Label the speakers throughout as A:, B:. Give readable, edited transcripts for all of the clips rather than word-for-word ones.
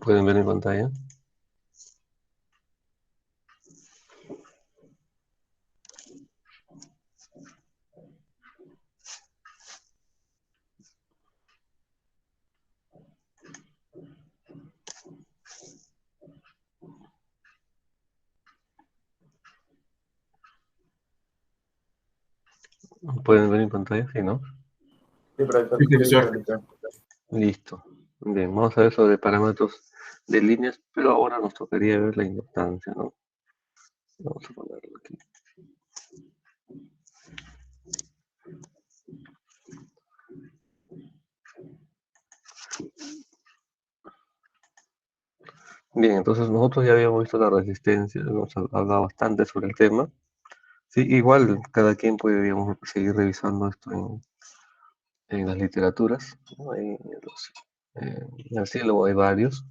A: Pueden ver en pantalla. Pueden ver en pantalla, sí, ¿no?
B: Sí, profesor.
C: Sí,
B: Sí,
C: profesor.
B: profesor.
A: Listo. Bien, vamos a ver sobre parámetros de líneas, pero ahora nos tocaría ver la inductancia, ¿no? Vamos a ponerlo aquí. Bien, entonces nosotros ya habíamos visto la resistencia, hemos hablado bastante sobre el tema. Sí, igual cada quien puede, digamos, seguir revisando esto en las literaturas, ¿no? En el cielo hay varios.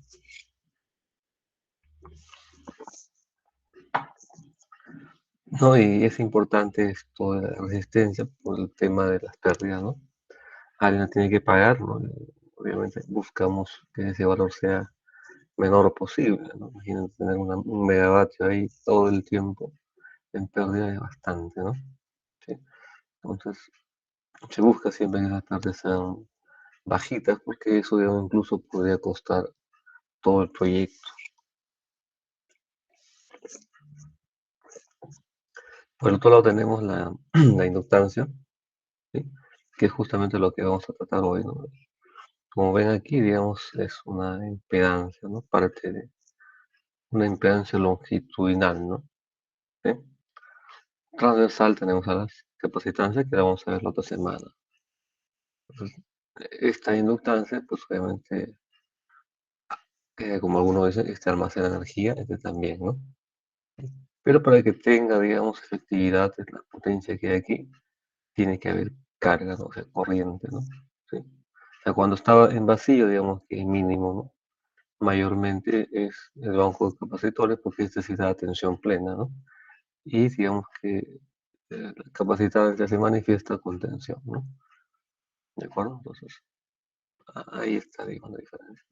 A: No, y es importante esto de la resistencia por el tema de las pérdidas, ¿no? Alguien la tiene que pagar, ¿no? Y obviamente buscamos que ese valor sea menor posible, ¿no? Imagínate tener un megavatio ahí todo el tiempo en pérdida es bastante, ¿no? Sí. Entonces, se busca siempre que esas pérdidas sean bajitas porque eso digamos, incluso podría costar todo el proyecto. Por otro lado tenemos la inductancia, ¿sí? Que es justamente lo que vamos a tratar hoy, ¿no? Como ven aquí, digamos, es una impedancia, ¿no? Parte de una impedancia longitudinal, ¿no? ¿Sí? Transversal tenemos a las capacitancias que la vamos a ver la otra semana. Entonces, esta inductancia, pues obviamente, como algunos dicen, este almacena energía, este también, ¿no? Pero para que tenga, digamos, efectividad en la potencia que hay aquí, tiene que haber carga, ¿no? O sea, corriente, ¿no? ¿Sí? O sea, cuando estaba en vacío, digamos que es mínimo, ¿no? Mayormente es el banco de capacitores porque necesita atención plena, ¿no? Y digamos que la capacitancia se manifiesta con tensión, ¿no? ¿De acuerdo? Entonces, ahí está, digamos, la diferencia.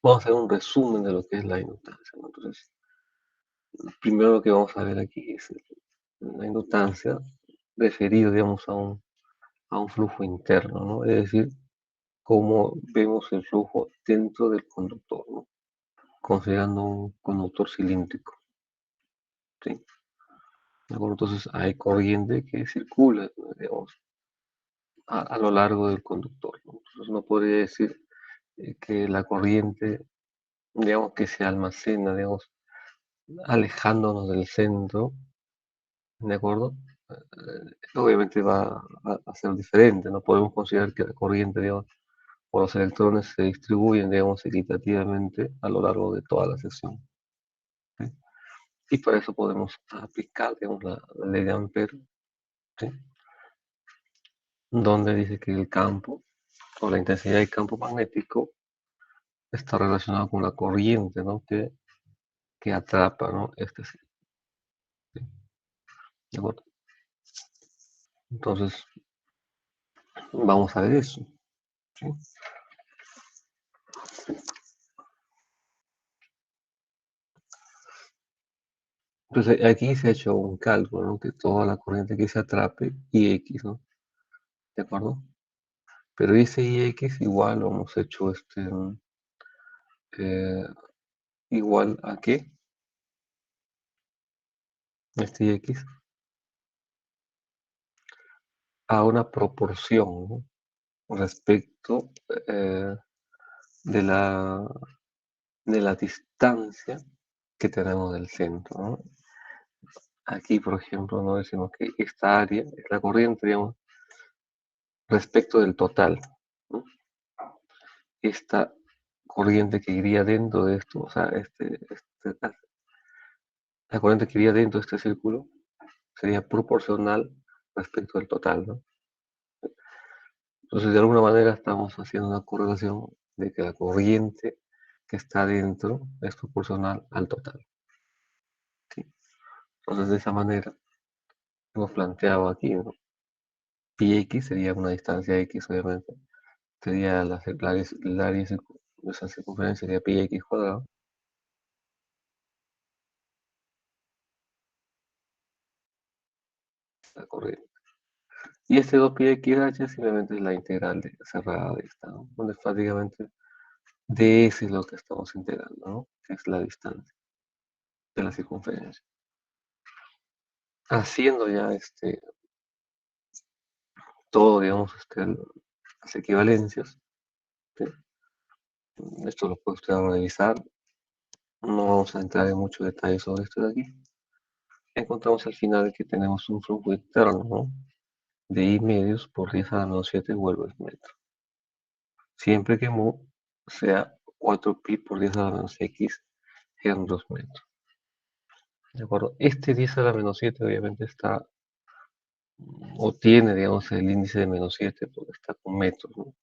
A: Vamos a hacer un resumen de lo que es la inductancia, ¿no? Entonces, primero lo que vamos a ver aquí es la inductancia referido, digamos, a un flujo interno, ¿no? Es decir, cómo vemos el flujo dentro del conductor, ¿no? Considerando un conductor cilíndrico, ¿sí? ¿De acuerdo? Entonces, hay corriente que circula, digamos, a lo largo del conductor, ¿no? Entonces, uno podría decir que la corriente, digamos, que se almacena, digamos, alejándonos del centro, ¿de acuerdo? Obviamente va a ser diferente, no podemos considerar que la corriente, digamos, o los electrones se distribuyen, digamos, equitativamente a lo largo de toda la sección, ¿sí? Y para eso podemos aplicar, digamos, la ley de Ampere, ¿sí? Donde dice que el campo o la intensidad del campo magnético está relacionado con la corriente, ¿no? Que atrapa, ¿no? ¿Sí? ¿De acuerdo? Entonces, vamos a ver eso, ¿sí? Entonces, aquí se ha hecho un cálculo, ¿no? Que toda la corriente que se atrape, Ix, ¿no? ¿De acuerdo? Pero ese Ix igual lo hemos hecho eh, igual a qué? Este Ix a una proporción, ¿no? Respecto de la distancia que tenemos del centro, ¿no? Aquí, por ejemplo, no decimos que esta área es la corriente, digamos, respecto del total, ¿no? Esta corriente que iría dentro de esto, o sea, la corriente que iría dentro de este círculo sería proporcional respecto del total, ¿no? Entonces, de alguna manera estamos haciendo una correlación de que la corriente que está dentro es proporcional al total, ¿sí? Entonces, de esa manera hemos planteado aquí, ¿no? Pi x sería una distancia x, obviamente, sería el área de esa circunferencia sería pi x cuadrado, la corriente. Y este 2 pi x h simplemente es la integral cerrada de esta, ¿no? Donde prácticamente de ese es lo que estamos integrando, ¿no? Que es la distancia de la circunferencia. Haciendo ya todo, digamos, las equivalencias, ¿sí? Esto lo puede usted ahora revisar. No vamos a entrar en mucho detalle sobre esto de aquí. Encontramos al final que tenemos un flujo interno, ¿no? De I medios por 10 a la menos 7 vuelve al metro. Siempre que mu sea 4pi por 10 a la menos x henros metro. ¿De acuerdo? Este 10 a la menos 7 obviamente está, o tiene, digamos, el índice de menos 7 porque está con metros, ¿no?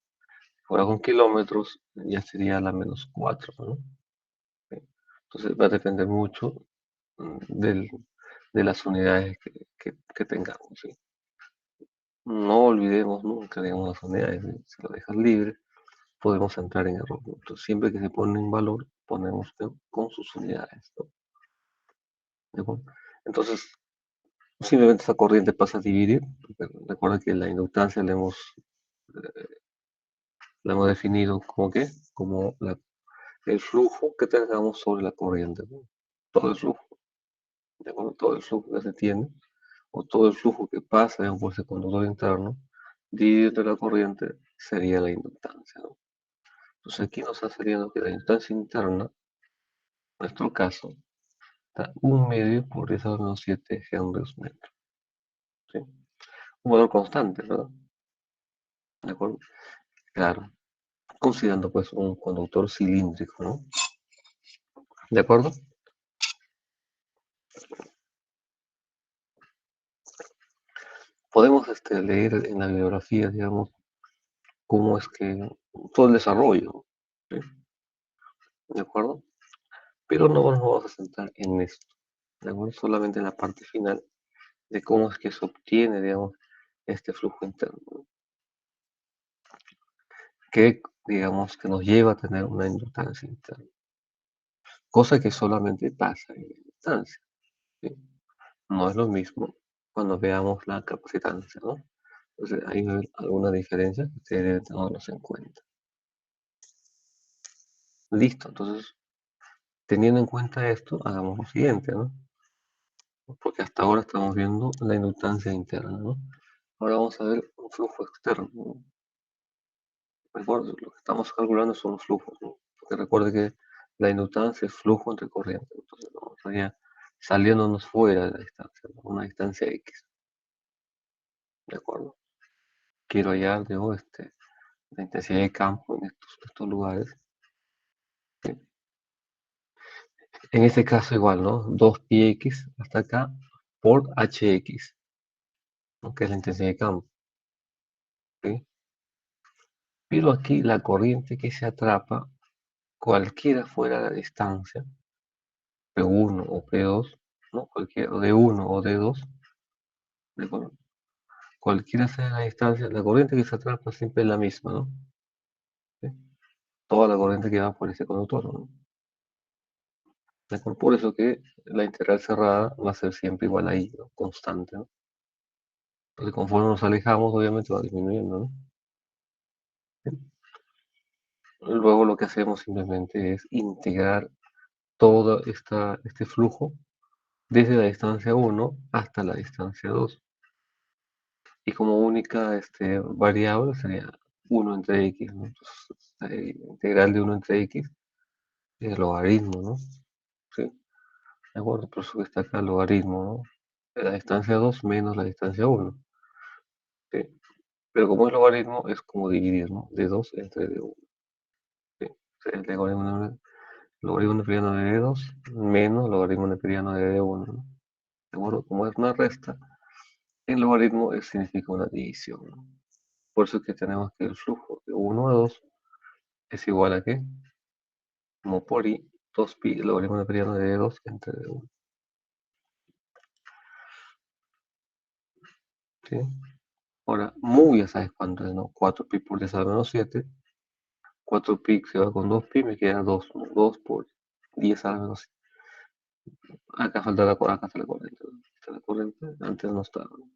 A: Si fuera con kilómetros, ya sería la menos 4, ¿no? Entonces va a depender mucho del, de las unidades que tengamos, ¿sí? No olvidemos nunca, digamos, las unidades, ¿sí? Si lo dejas libre, podemos entrar en error, ¿no? Entonces, siempre que se pone un valor, ponemos con sus unidades, ¿no? ¿De acuerdo? Entonces, simplemente esa corriente pasa a dividir. Recuerda que la inductancia la hemos definido como qué, como el flujo que tengamos sobre la corriente, ¿no? Todo el flujo, ¿de acuerdo? Todo el flujo que se tiene, o todo el flujo que pasa, digamos, por ese conductor interno, dividido entre la corriente, sería la inductancia, ¿no? Entonces aquí nos está saliendo que la inductancia interna, en nuestro caso, está 1 medio por 10 a la menos 7 henrios metro, ¿sí? Un valor constante, ¿verdad? ¿De acuerdo? Claro, considerando pues un conductor cilíndrico, ¿no? ¿De acuerdo? Podemos leer en la bibliografía, digamos, cómo es que todo el desarrollo, ¿sí? ¿De acuerdo? Pero no nos vamos a centrar en esto, ¿de acuerdo? Solamente en la parte final de cómo es que se obtiene, digamos, este flujo interno, ¿no? Que, digamos, que nos lleva a tener una inductancia interna, cosa que solamente pasa en la inductancia, ¿sí? No es lo mismo cuando veamos la capacitancia, ¿no? Entonces, hay alguna diferencia que ustedes deben tenerlos en cuenta. Listo, entonces, teniendo en cuenta esto, hagamos lo siguiente, ¿no? Porque hasta ahora estamos viendo la inductancia interna, ¿no? Ahora vamos a ver un flujo externo, ¿no? Recuerden, lo que estamos calculando son los flujos, ¿no? Porque recuerde que la inductancia es flujo entre corriente, entonces vamos allá saliéndonos fuera de la distancia, ¿no? Una distancia X, ¿de acuerdo? Quiero hallar, digo, la intensidad de campo en estos lugares. ¿Sí? En este caso igual, ¿no? 2πx hasta acá por hx, ¿no? Que es la intensidad de campo, ¿sí? Pero aquí la corriente que se atrapa, cualquiera fuera la distancia, P1 o P2, ¿no? Cualquiera, D1 o D2, ¿de acuerdo? Cualquiera sea la distancia, la corriente que se atrapa siempre es la misma, ¿no? ¿Sí? Toda la corriente que va por ese conductor, ¿no? ¿De acuerdo? Por eso que la integral cerrada va a ser siempre igual a I, ¿no? Constante, ¿no? Entonces, conforme nos alejamos, obviamente va disminuyendo, ¿no? ¿Sí? Luego lo que hacemos simplemente es integrar todo este flujo desde la distancia 1 hasta la distancia 2. Y como única variable sería 1 entre x, ¿no? Entonces, la integral de 1 entre x es el logaritmo, ¿no? Sí, de acuerdo, por eso que está acá el logaritmo, ¿no? De la distancia 2 menos la distancia 1. ¿Sí? Pero como es logaritmo, es como dividir, ¿no? De 2 entre d1. ¿Sí? O sea, el logaritmo neperiano de d2 menos logaritmo neperiano de d1, ¿no? ¿De acuerdo? Como es una resta, el logaritmo significa una división, ¿no? Por eso es que tenemos que el flujo de 1 a 2 es igual a ¿qué? Como por i, 2pi, el logaritmo neperiano de d2 entre d1. ¿Sí? Ahora, mu ya sabes cuánto es, ¿no? 4pi por 10 a la menos 7. 4pi se va con 2pi, me queda 2, ¿no? 2 por 10 a la menos 7. Acá falta acá está la corriente, ¿no? Está la corriente, antes no estaba, ¿no?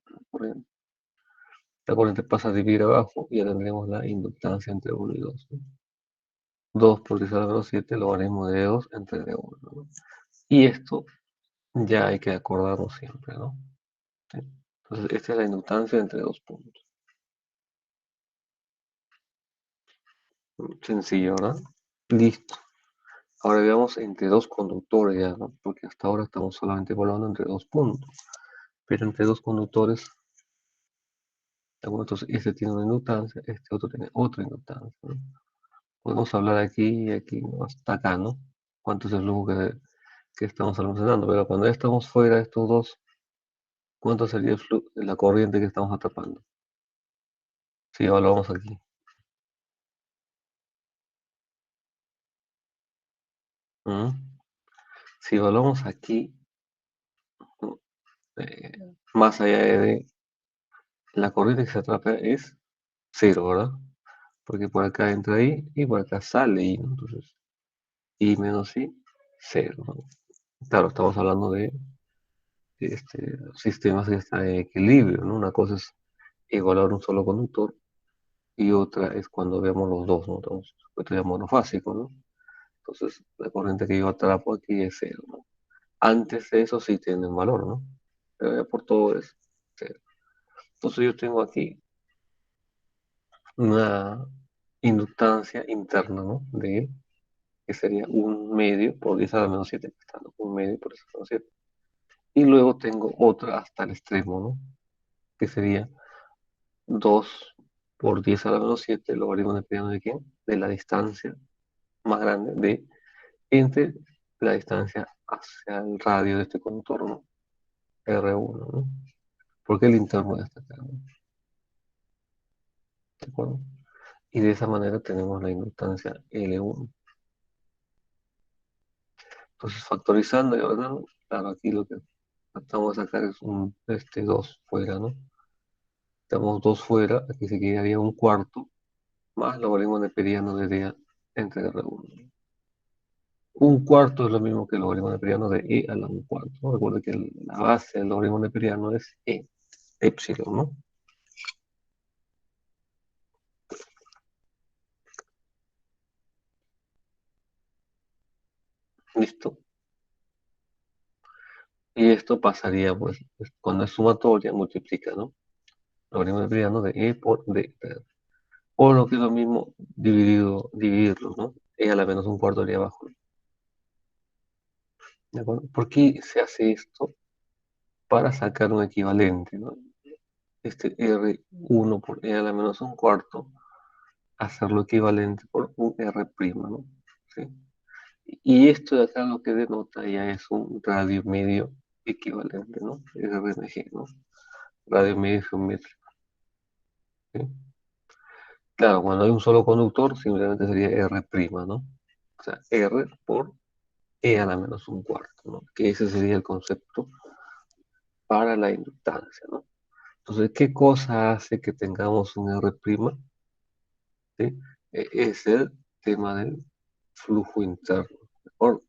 A: La corriente pasa a dividir abajo y ya tendremos la inductancia entre 1 y 2, ¿no? 2 por 10 a la menos 7, logaritmo de 2 entre d1, ¿no? Y esto ya hay que acordarlo siempre, ¿no? ¿Sí? Entonces, esta es la inductancia entre dos puntos. Sencillo, ¿verdad? Listo. Ahora veamos entre dos conductores ya, ¿no? Porque hasta ahora estamos solamente evaluando entre dos puntos. Pero entre dos conductores, ¿de acuerdo? Entonces, este tiene una inductancia, este otro tiene otra inductancia, ¿no? Podemos hablar aquí y aquí, ¿no? Hasta acá, ¿no? ¿Cuánto es el flujo que estamos almacenando? Pero cuando ya estamos fuera de estos dos, ¿cuánto sería el flujo, la corriente que estamos atrapando? Si evaluamos aquí. ¿Mm? Si evaluamos aquí, ¿no? Más allá de la corriente que se atrapa es cero, ¿verdad? Porque por acá entra I y por acá sale I, ¿no? Entonces, I menos I, cero, ¿no? Claro, estamos hablando de sistemas que están en equilibrio, ¿no? Una cosa es igualar un solo conductor y otra es cuando vemos los dos, ¿no? Entonces, esto es monofásico, ¿no? Entonces, la corriente que yo atrapo aquí es cero, ¿no? Antes de eso sí tienen valor, ¿no? Pero ya por todo es cero. Entonces yo tengo aquí una inductancia interna, ¿no? De él, que sería un medio por 10 a la menos 7, ¿no? Un medio por 10 a la menos 7. Y luego tengo otra hasta el extremo, ¿no? Que sería 2 por 10 a la menos 7, logaritmo dependiendo de quién, de la distancia más grande de entre la distancia hacia el radio de este contorno, R1, ¿no? Porque el interno ya está acá, ¿no? ¿De acuerdo? Y de esa manera tenemos la inductancia L1. Entonces, factorizando y ordenando, claro, aquí lo que tratamos de sacar es un 2 fuera, ¿no? Estamos 2 fuera, aquí se quedaría un cuarto, más logaritmo neperiano de D entre R1. Un cuarto es lo mismo que el logaritmo neperiano de E a la un cuarto, ¿no? Recuerda que la base del logaritmo neperiano es E, epsilon, ¿no? Listo. Y esto pasaría, pues, cuando es sumatoria, multiplica, ¿no? Logaritmo neperiano de E por D. O lo que es lo mismo, dividirlo, ¿no? E a la menos un cuarto de abajo. ¿De acuerdo? ¿Por qué se hace esto? Para sacar un equivalente, ¿no? Este R1 por E a la menos un cuarto, hacerlo equivalente por un R', ¿no? ¿Sí? Y esto de acá lo que denota ya es un radio medio equivalente, ¿no? RMG, ¿no? Radio medio geométrico. ¿Sí? Claro, cuando hay un solo conductor, simplemente sería R', ¿no? O sea, R por E a la menos un cuarto, ¿no? Que ese sería el concepto para la inductancia, ¿no? Entonces, ¿qué cosa hace que tengamos un R'? ¿Sí? Es el tema del flujo interno, ¿de acuerdo?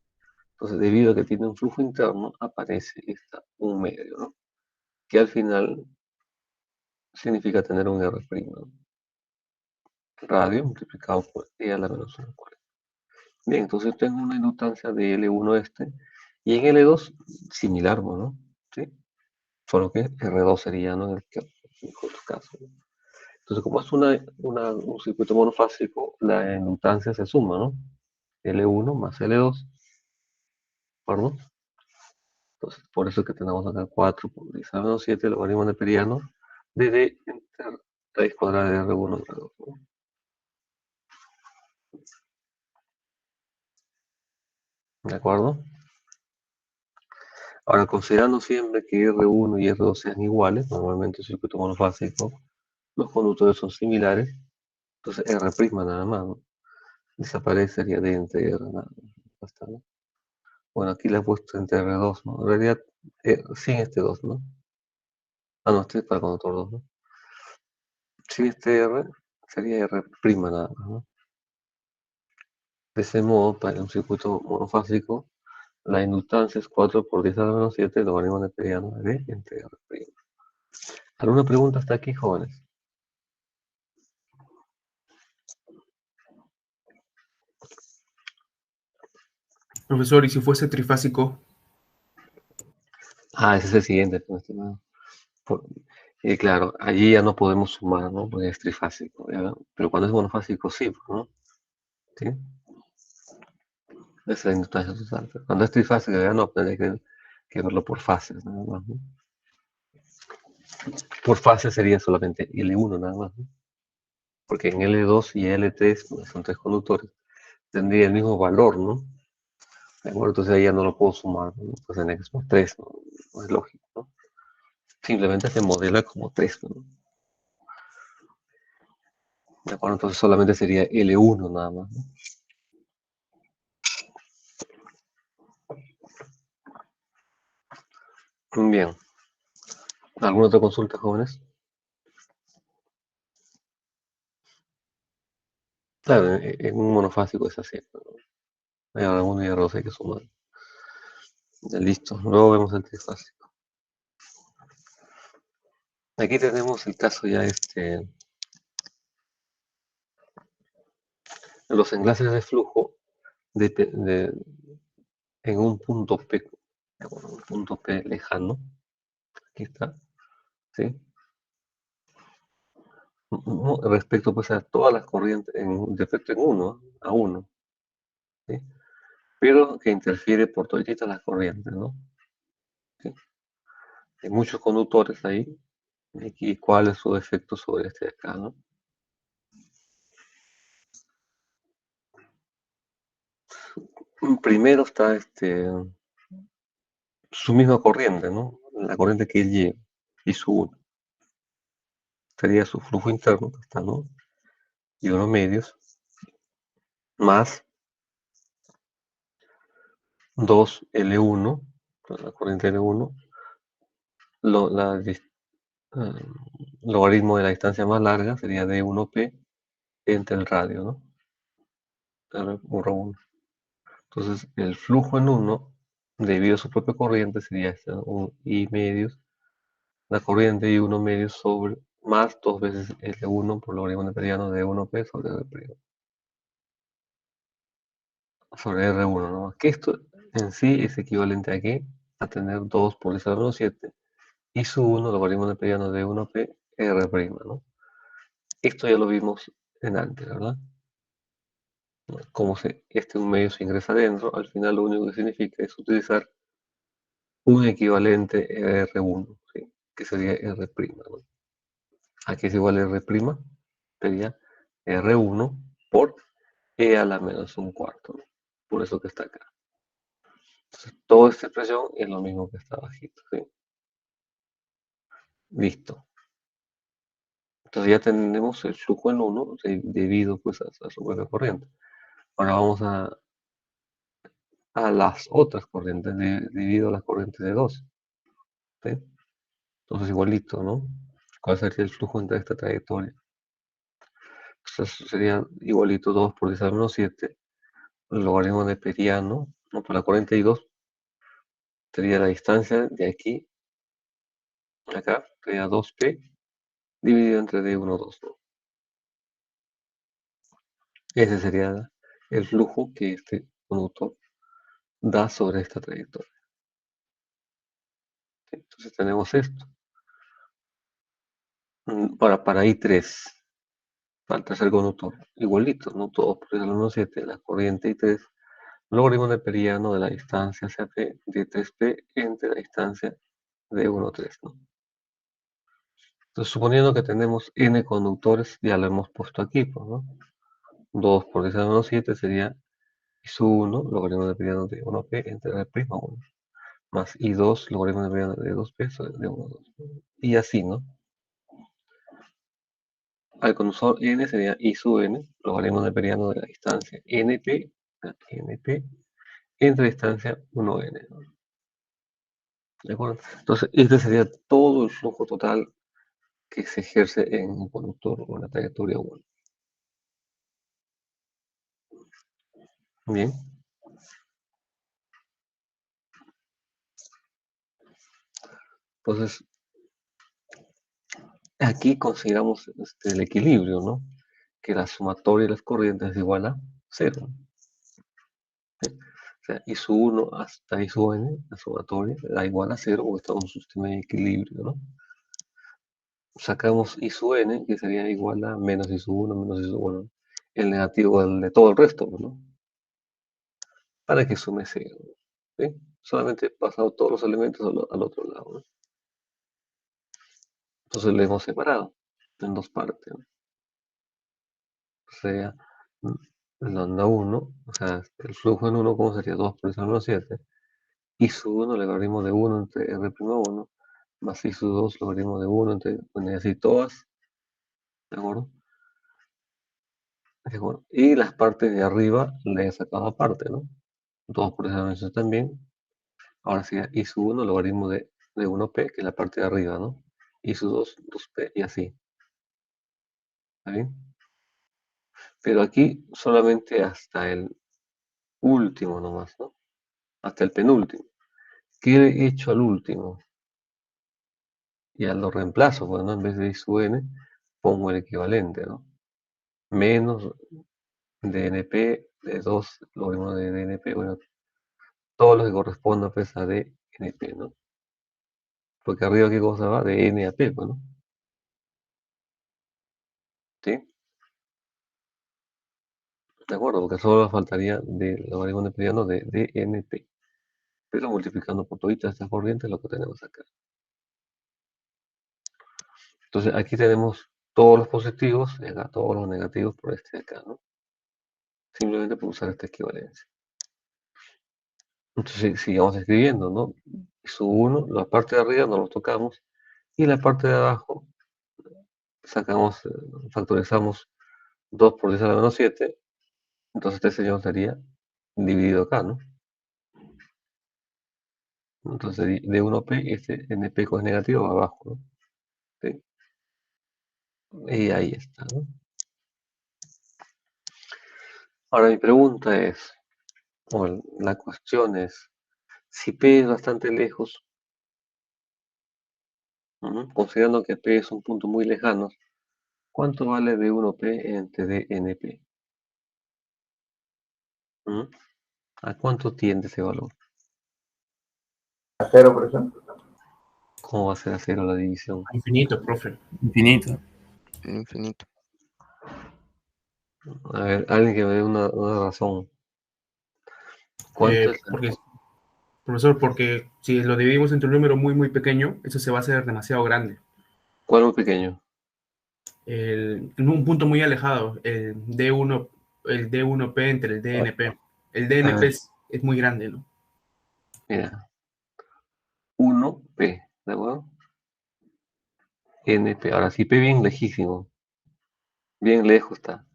A: Entonces, debido a que tiene un flujo interno, aparece un medio, ¿no? Que al final significa tener un R', ¿no? Radio multiplicado por E a la menos un cuarto. Bien, entonces tengo una inductancia de L1 y en L2 similar, ¿no? ¿Sí? Solo que R2 sería, ¿no? En el otro caso, ¿no? Entonces, como es un circuito monofásico, la inductancia se suma, ¿no? L1 más L2, ¿perdón? Entonces, por eso es que tenemos acá 4 por 10 a la menos 7, logaritmo neperiano de D entre raíz cuadrada de R1 entre 2, ¿no? ¿De acuerdo? Ahora, considerando siempre que R1 y R2 sean iguales, normalmente el circuito monofásico, los conductores son similares, entonces R' nada más, ¿no? Desaparecería de entre R nada más. Basta, ¿no? Bueno, aquí le he puesto entre R2, ¿no? En realidad, sin este 2, ¿no? Ah, no, este es para conductor 2, ¿no? Sin este R sería R' nada más, ¿no? De ese modo, para un circuito monofásico, la inductancia es 4 por 10 a la menos 7 logaritmo neperiano de entre R'. ¿Alguna pregunta hasta aquí, jóvenes?
B: Profesor, ¿y si fuese trifásico?
A: Ese es el siguiente, pues, estimado. Por- claro, allí ya no podemos sumar, ¿no? Porque es trifásico, ¿ya? Pero cuando es monofásico, sí, pues, ¿no? ¿Sí? Esa es la inductancia total. Pero cuando es trifásico, ya no, tendría que verlo por fases, nada más, ¿no? Por fase sería solamente L1 nada más, ¿no? Porque en L2 y L3, pues, son tres conductores, tendría el mismo valor, ¿no? De acuerdo, entonces ahí ya no lo puedo sumar, ¿no? Pues en X más 3, ¿no? No es lógico, ¿no? Simplemente se modela como 3, ¿no? De acuerdo, entonces solamente sería L1 nada más, ¿no? Bien, ¿alguna otra consulta, jóvenes? Claro, en un monofásico es así, ¿no? R1 y R2 hay que sumar. Ya, listo, luego vemos el trifásico. Aquí tenemos el caso ya los enlaces de flujo en un punto P, un punto P lejano, aquí está, ¿sí? Respecto pues a todas las corrientes de efecto en uno, a uno, ¿sí? Pero que interfiere por todas las corrientes, ¿no? ¿Sí? Hay muchos conductores ahí, y cuál es su efecto sobre este de acá, ¿no? Primero está su misma corriente, ¿no? La corriente que él lleva, y su sería su flujo interno, que está, ¿no? Y unos medios, más 2L1, la corriente L1, lo, la, eh, logaritmo de la distancia más larga sería D1P entre el radio, ¿no? R1. Entonces, el flujo en uno, debido a su propia corriente, sería un I medios, la corriente I1 medios sobre más dos veces L1 por logaritmo neperiano de 1P sobre R', sobre R1, ¿no? Que esto en sí es equivalente a qué? A tener 2 por 10 a la menos 7 y su 1 logaritmo neperiano de 1P R', ¿no? Esto ya lo vimos en antes, ¿verdad? Como un medio se ingresa adentro, al final lo único que significa es utilizar un equivalente R1, ¿sí? Que sería R', ¿no? Aquí es igual a R', sería R1 por E a la menos un cuarto, ¿no? Por eso que está acá. Entonces, toda esta expresión es lo mismo que está bajito, ¿sí? Listo. Entonces ya tenemos el flujo en 1 debido pues a su propia corriente. Ahora vamos a las otras corrientes, debido a las corrientes de 2, ¿sí? Entonces igualito, ¿no? ¿Cuál sería el flujo entre esta trayectoria? Entonces sería igualito 2 por 10 a la menos 7, el logaritmo de periano, ¿no? Por la 42 sería la distancia de aquí a acá, sería 2P dividido entre D1, 2, ¿no? Ese sería el flujo que este conductor da sobre esta trayectoria, ¿sí? Entonces tenemos esto. Para I3, para el tercer conductor, igualito, ¿no? Todo por 10 a la menos 7, la corriente I3, logaritmo neperiano de la distancia hacia P de 3P entre la distancia de 1, 3, ¿no? Entonces, suponiendo que tenemos n conductores, ya lo hemos puesto aquí, pues, ¿no? 2 por 10 a la menos 7 sería I sub 1, logaritmo neperiano de 1P entre R' 1, más I2, logaritmo neperiano de 2P de 1, 2. Y así, ¿no? Al conductor n sería I sub n, logaritmo neperiano de la distancia np entre distancia 1n, ¿no? ¿De acuerdo? Entonces, este sería todo el flujo total que se ejerce en un conductor o en la trayectoria 1. Bien. Entonces, aquí consideramos el equilibrio, ¿no? Que la sumatoria de las corrientes es igual a 0. ¿Sí? O sea, I sub 1 hasta I sub n, la sumatoria, da igual a 0 porque estamos en un sistema de equilibrio, ¿no? Sacamos I sub n, que sería igual a menos I sub 1, menos I sub 1, el negativo de todo el resto, ¿no? Para que sume 0. ¿Sí? Solamente he pasado todos los elementos al otro lado, ¿no? Entonces lo hemos separado en dos partes, ¿no? O sea, la onda 1, o sea, el flujo en 1, ¿cómo sería? 2 por eso menos 7. I sub 1, logaritmo de 1 entre R'1, más I sub 2, logaritmo de 1 entre, bueno, y así todas, ¿de acuerdo? ¿De acuerdo? Y las partes de arriba le he sacado aparte, ¿no? 2 por esa mención también. Ahora sí, I sub 1, logaritmo de 1p, que es la parte de arriba, ¿no? I sub 2, 2p, y así. ¿Está bien? Pero aquí solamente hasta el último nomás, ¿no? Hasta el penúltimo. ¿Qué he hecho al último? Ya lo reemplazo, bueno, en vez de I sub n, pongo el equivalente, ¿no? Menos dnp de 2, logaritmo de dnp, bueno, todo lo que corresponda pues a dnp, ¿no? Porque arriba, ¿qué cosa va? De n a p, pues, ¿no? ¿Sí? De acuerdo, porque solo faltaría del logaritmo neperiano de dnp. Pero multiplicando por todas estas corrientes, lo que tenemos acá. Entonces aquí tenemos todos los positivos y acá todos los negativos por este de acá, ¿no? Simplemente por usar esta equivalencia. Entonces sigamos escribiendo, ¿no? Sub 1, la parte de arriba no lo tocamos y la parte de abajo sacamos, factorizamos 2 por 10 a la menos 7, entonces este señor sería dividido acá, ¿no? Entonces de 1p y este np con es negativo va abajo, ¿no? ¿Sí? Y ahí está, ¿no? Ahora mi pregunta es, o la cuestión es, si p es bastante lejos, considerando que p es un punto muy lejano, ¿cuánto vale d1p entre dnp? ¿Mm? ¿A cuánto tiende ese valor?
C: A cero, por ejemplo.
A: ¿Cómo va a ser a cero la división?
B: Infinito, profe.
D: Infinito.
E: Infinito.
A: A ver, alguien que me dé una razón. ¿Cuánto es?
B: Porque, profesor, porque si lo dividimos entre un número muy, muy pequeño, eso se va a hacer demasiado grande.
A: ¿Cuál muy pequeño?
B: En un punto muy alejado, el D1P entre el DNP. El
A: A
B: DNP
A: ver,
B: es muy grande, ¿no?
A: mira, 1p, ¿de acuerdo? np, ahora sí, p bien lejísimo, bien lejos está.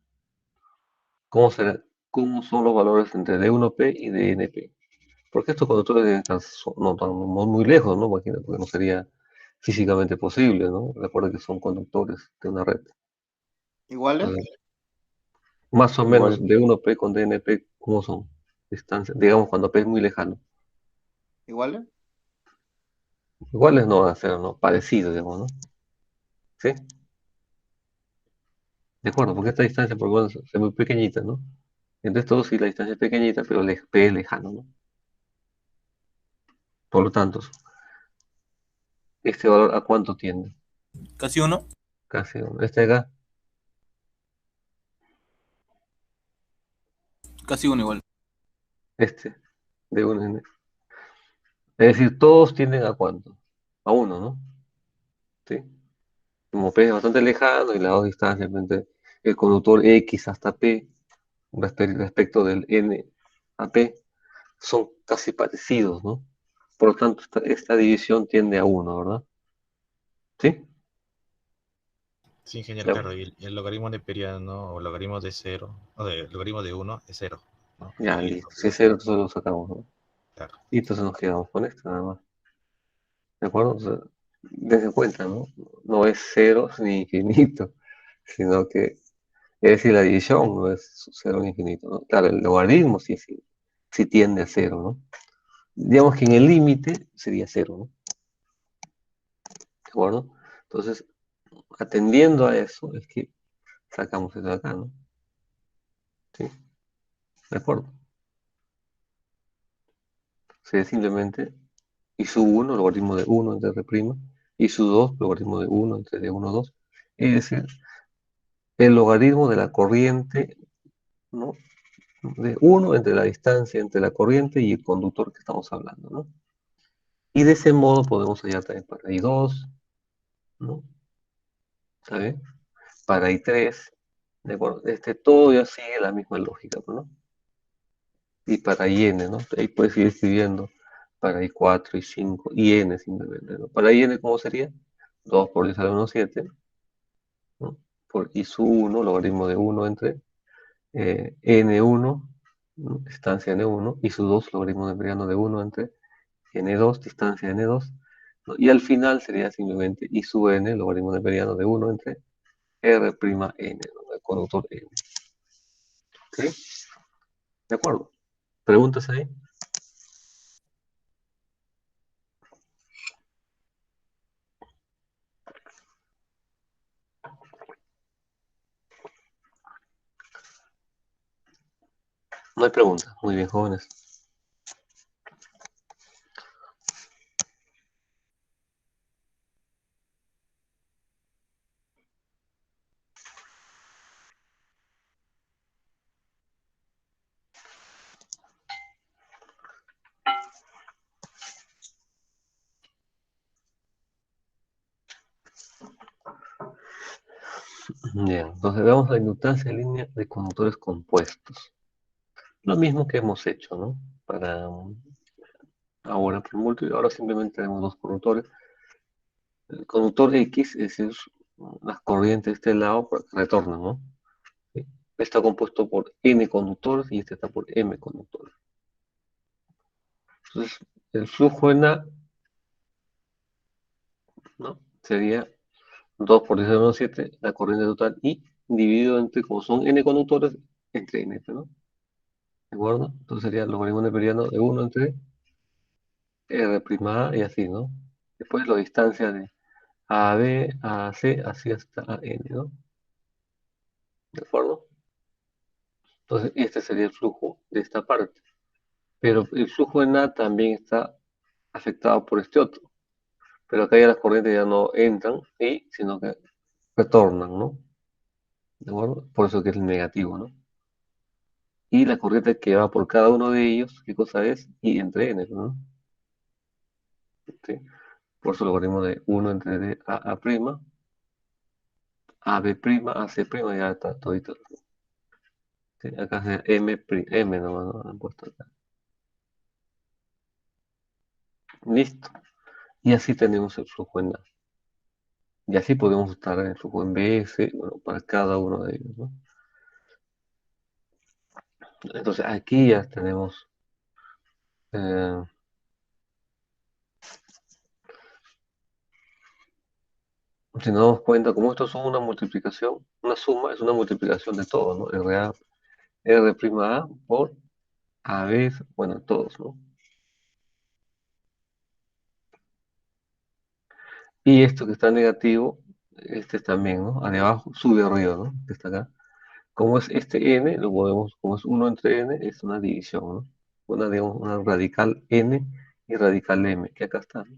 A: ¿Cómo será? ¿Cómo son los valores entre d1p y dnp? Porque estos conductores deben estar no tan muy lejos, ¿no? Imagínate, porque no sería físicamente posible, ¿no? Recuerda que son conductores de una red.
E: ¿Iguales?
A: Más o menos
C: Igual.
A: d1p con dnp, ¿cómo son? Distancias, digamos cuando p es muy lejano.
E: ¿Iguales?
A: Iguales no van a ser, ¿no? Parecidos, digamos, ¿no? ¿Sí? De acuerdo, porque esta distancia por lo menos es muy pequeñita, ¿no? Entonces todo sí la distancia es pequeñita, pero p es lejano, ¿no? Por lo tanto, este valor ¿a cuánto tiende?
D: Casi uno.
A: Casi, ¿no? Este de acá,
D: Casi uno igual.
A: este, de 1 n. Es decir, todos tienden a cuánto? A uno, ¿no? ¿Sí? Como P es bastante lejano y las dos distancias entre el conductor X hasta P respecto del N a P son casi parecidos, ¿no? Por lo tanto, esta división tiende a uno, ¿verdad? ¿Sí?
F: Sí, genial,
A: Ya,
F: claro. Y el logaritmo neperiano o logaritmo de cero, o de logaritmo de uno es cero, ¿no?
A: ya,
F: Y
A: listo. Si es cero, entonces lo sacamos, ¿no?
F: claro.
A: Y entonces nos quedamos con esto nada más. ¿De acuerdo? O sea, Dense cuenta, ¿no? No es cero ni infinito, sino que, es decir, la división no es cero ni infinito, ¿no? Claro, el logaritmo sí tiende a cero, ¿no? Digamos que en el límite sería cero, ¿no? ¿De acuerdo? Entonces, atendiendo a eso, es que sacamos esto de acá, ¿no? ¿Sí? ¿De acuerdo? Sería simplemente y su 1, logaritmo de 1 entre r', y su 2, logaritmo de 1 entre d1, 2. Es decir, el logaritmo de la corriente, ¿no? De 1 entre la distancia entre la corriente y el conductor que estamos hablando, ¿no? Y de ese modo podemos hallar también para I2, ¿no? ¿Está bien? Para I3, ¿de acuerdo? Todo ya sigue la misma lógica, ¿no? Y para IN, ¿no? Ahí puedes ir escribiendo para I4, I5, IN simplemente, ¿no? Para IN, ¿cómo sería? 2 por 10 a la menos 7, ¿no? Por I sub 1, logaritmo de 1 entre N1, ¿no? Distancia N1, y su 2, logaritmo de mediano de 1 entre N2, distancia N2, ¿no? Y al final sería simplemente I sub N, logaritmo de mediano de 1 entre R', N, ¿no? El conductor N. ¿Ok? ¿De acuerdo? ¿Preguntas ahí? No hay preguntas. Muy bien, jóvenes. Bien, entonces veamos la inductancia en línea de conductores compuestos. Lo mismo que hemos hecho, ¿no? Para ahora por múltiplo, ahora simplemente tenemos dos conductores. El conductor X, es decir, las corrientes de este lado retornan, ¿no? ¿Sí? Está compuesto por N conductores y este está por M conductores. Entonces, el flujo en A, ¿no? Sería 2 por 10 a la menos 7, la corriente total, y dividido entre, como son N conductores, entre N, ¿no? ¿De acuerdo? Entonces sería el logaritmo neperiano de 1 entre R', y así, ¿no? Después la distancia de A a B, A a C, así hasta a N, ¿no? ¿De acuerdo? Entonces este sería el flujo de esta parte. Pero el flujo en A también está afectado por este otro. Pero acá ya las corrientes ya no entran, sino que retornan, ¿no? ¿De acuerdo? Por eso que es el negativo, ¿no? Y la corriente que va por cada uno de ellos, ¿qué cosa es? I entre N, ¿no? ¿Sí? Por eso el logaritmo de 1 entre D a A', AB', AC', ya está todito. ¿Sí? Acá es M nomás, ¿no? Han puesto acá. Listo. Y así tenemos el flujo en A. Y así podemos estar en el flujo en BS, bueno, para cada uno de ellos, ¿no? Entonces aquí ya tenemos, eh, si nos damos cuenta, como esto es una multiplicación, una suma, es una multiplicación de todo, ¿no? R' por AB, bueno, todos, ¿no? Y esto que está negativo, este también, ¿no? A de abajo, sube arriba, ¿no? Que está acá. Como es este n, lo podemos, como es 1 entre n, es una división, ¿no? Digamos, una radical n y radical m, que acá está, ¿no?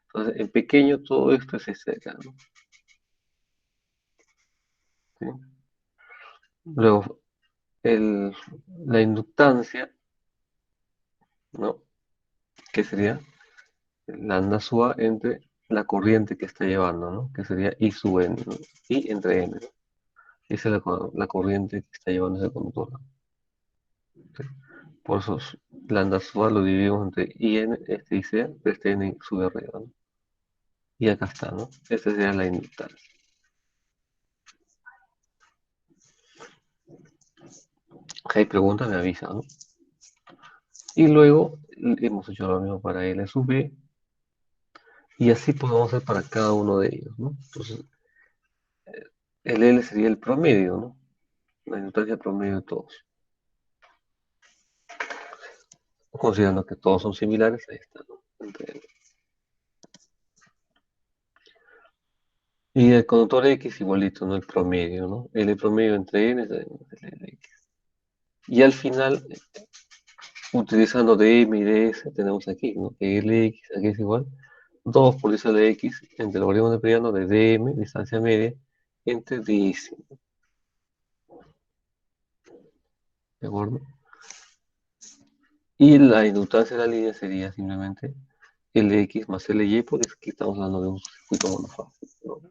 A: Entonces, en pequeño todo esto es este de acá, ¿no? ¿Sí? Luego, la inductancia, ¿no? Que sería lambda sub A entre la corriente que está llevando, ¿no? Que sería I sub n, ¿no? I entre n, ¿no? Esa es la corriente que está llevando ese conductor, ¿no? ¿Sí? Por eso lambda sub A lo dividimos entre IN, este IC, este N sube arriba, ¿no? Y acá está, ¿no? Esta sería la inductancia. Si hay preguntas, me avisan, ¿no? Y luego hemos hecho lo mismo para L sub B. Y así podemos hacer para cada uno de ellos, ¿no? Entonces, el L sería el promedio, ¿no? La inductancia promedio de todos. Considerando que todos son similares, ahí está, ¿no? Entre L. Y el conductor X igualito, ¿no? El promedio, ¿no? L promedio entre N es el X. Y al final, utilizando DM y DS, tenemos aquí, ¿no? Que Lx aquí es igual 2 por esa de X entre el logaritmo neperiano de DM, distancia media, entre DS. ¿De acuerdo? Y la inductancia de la línea sería simplemente Lx más Ly, porque aquí estamos hablando de un circuito monofásico, ¿no?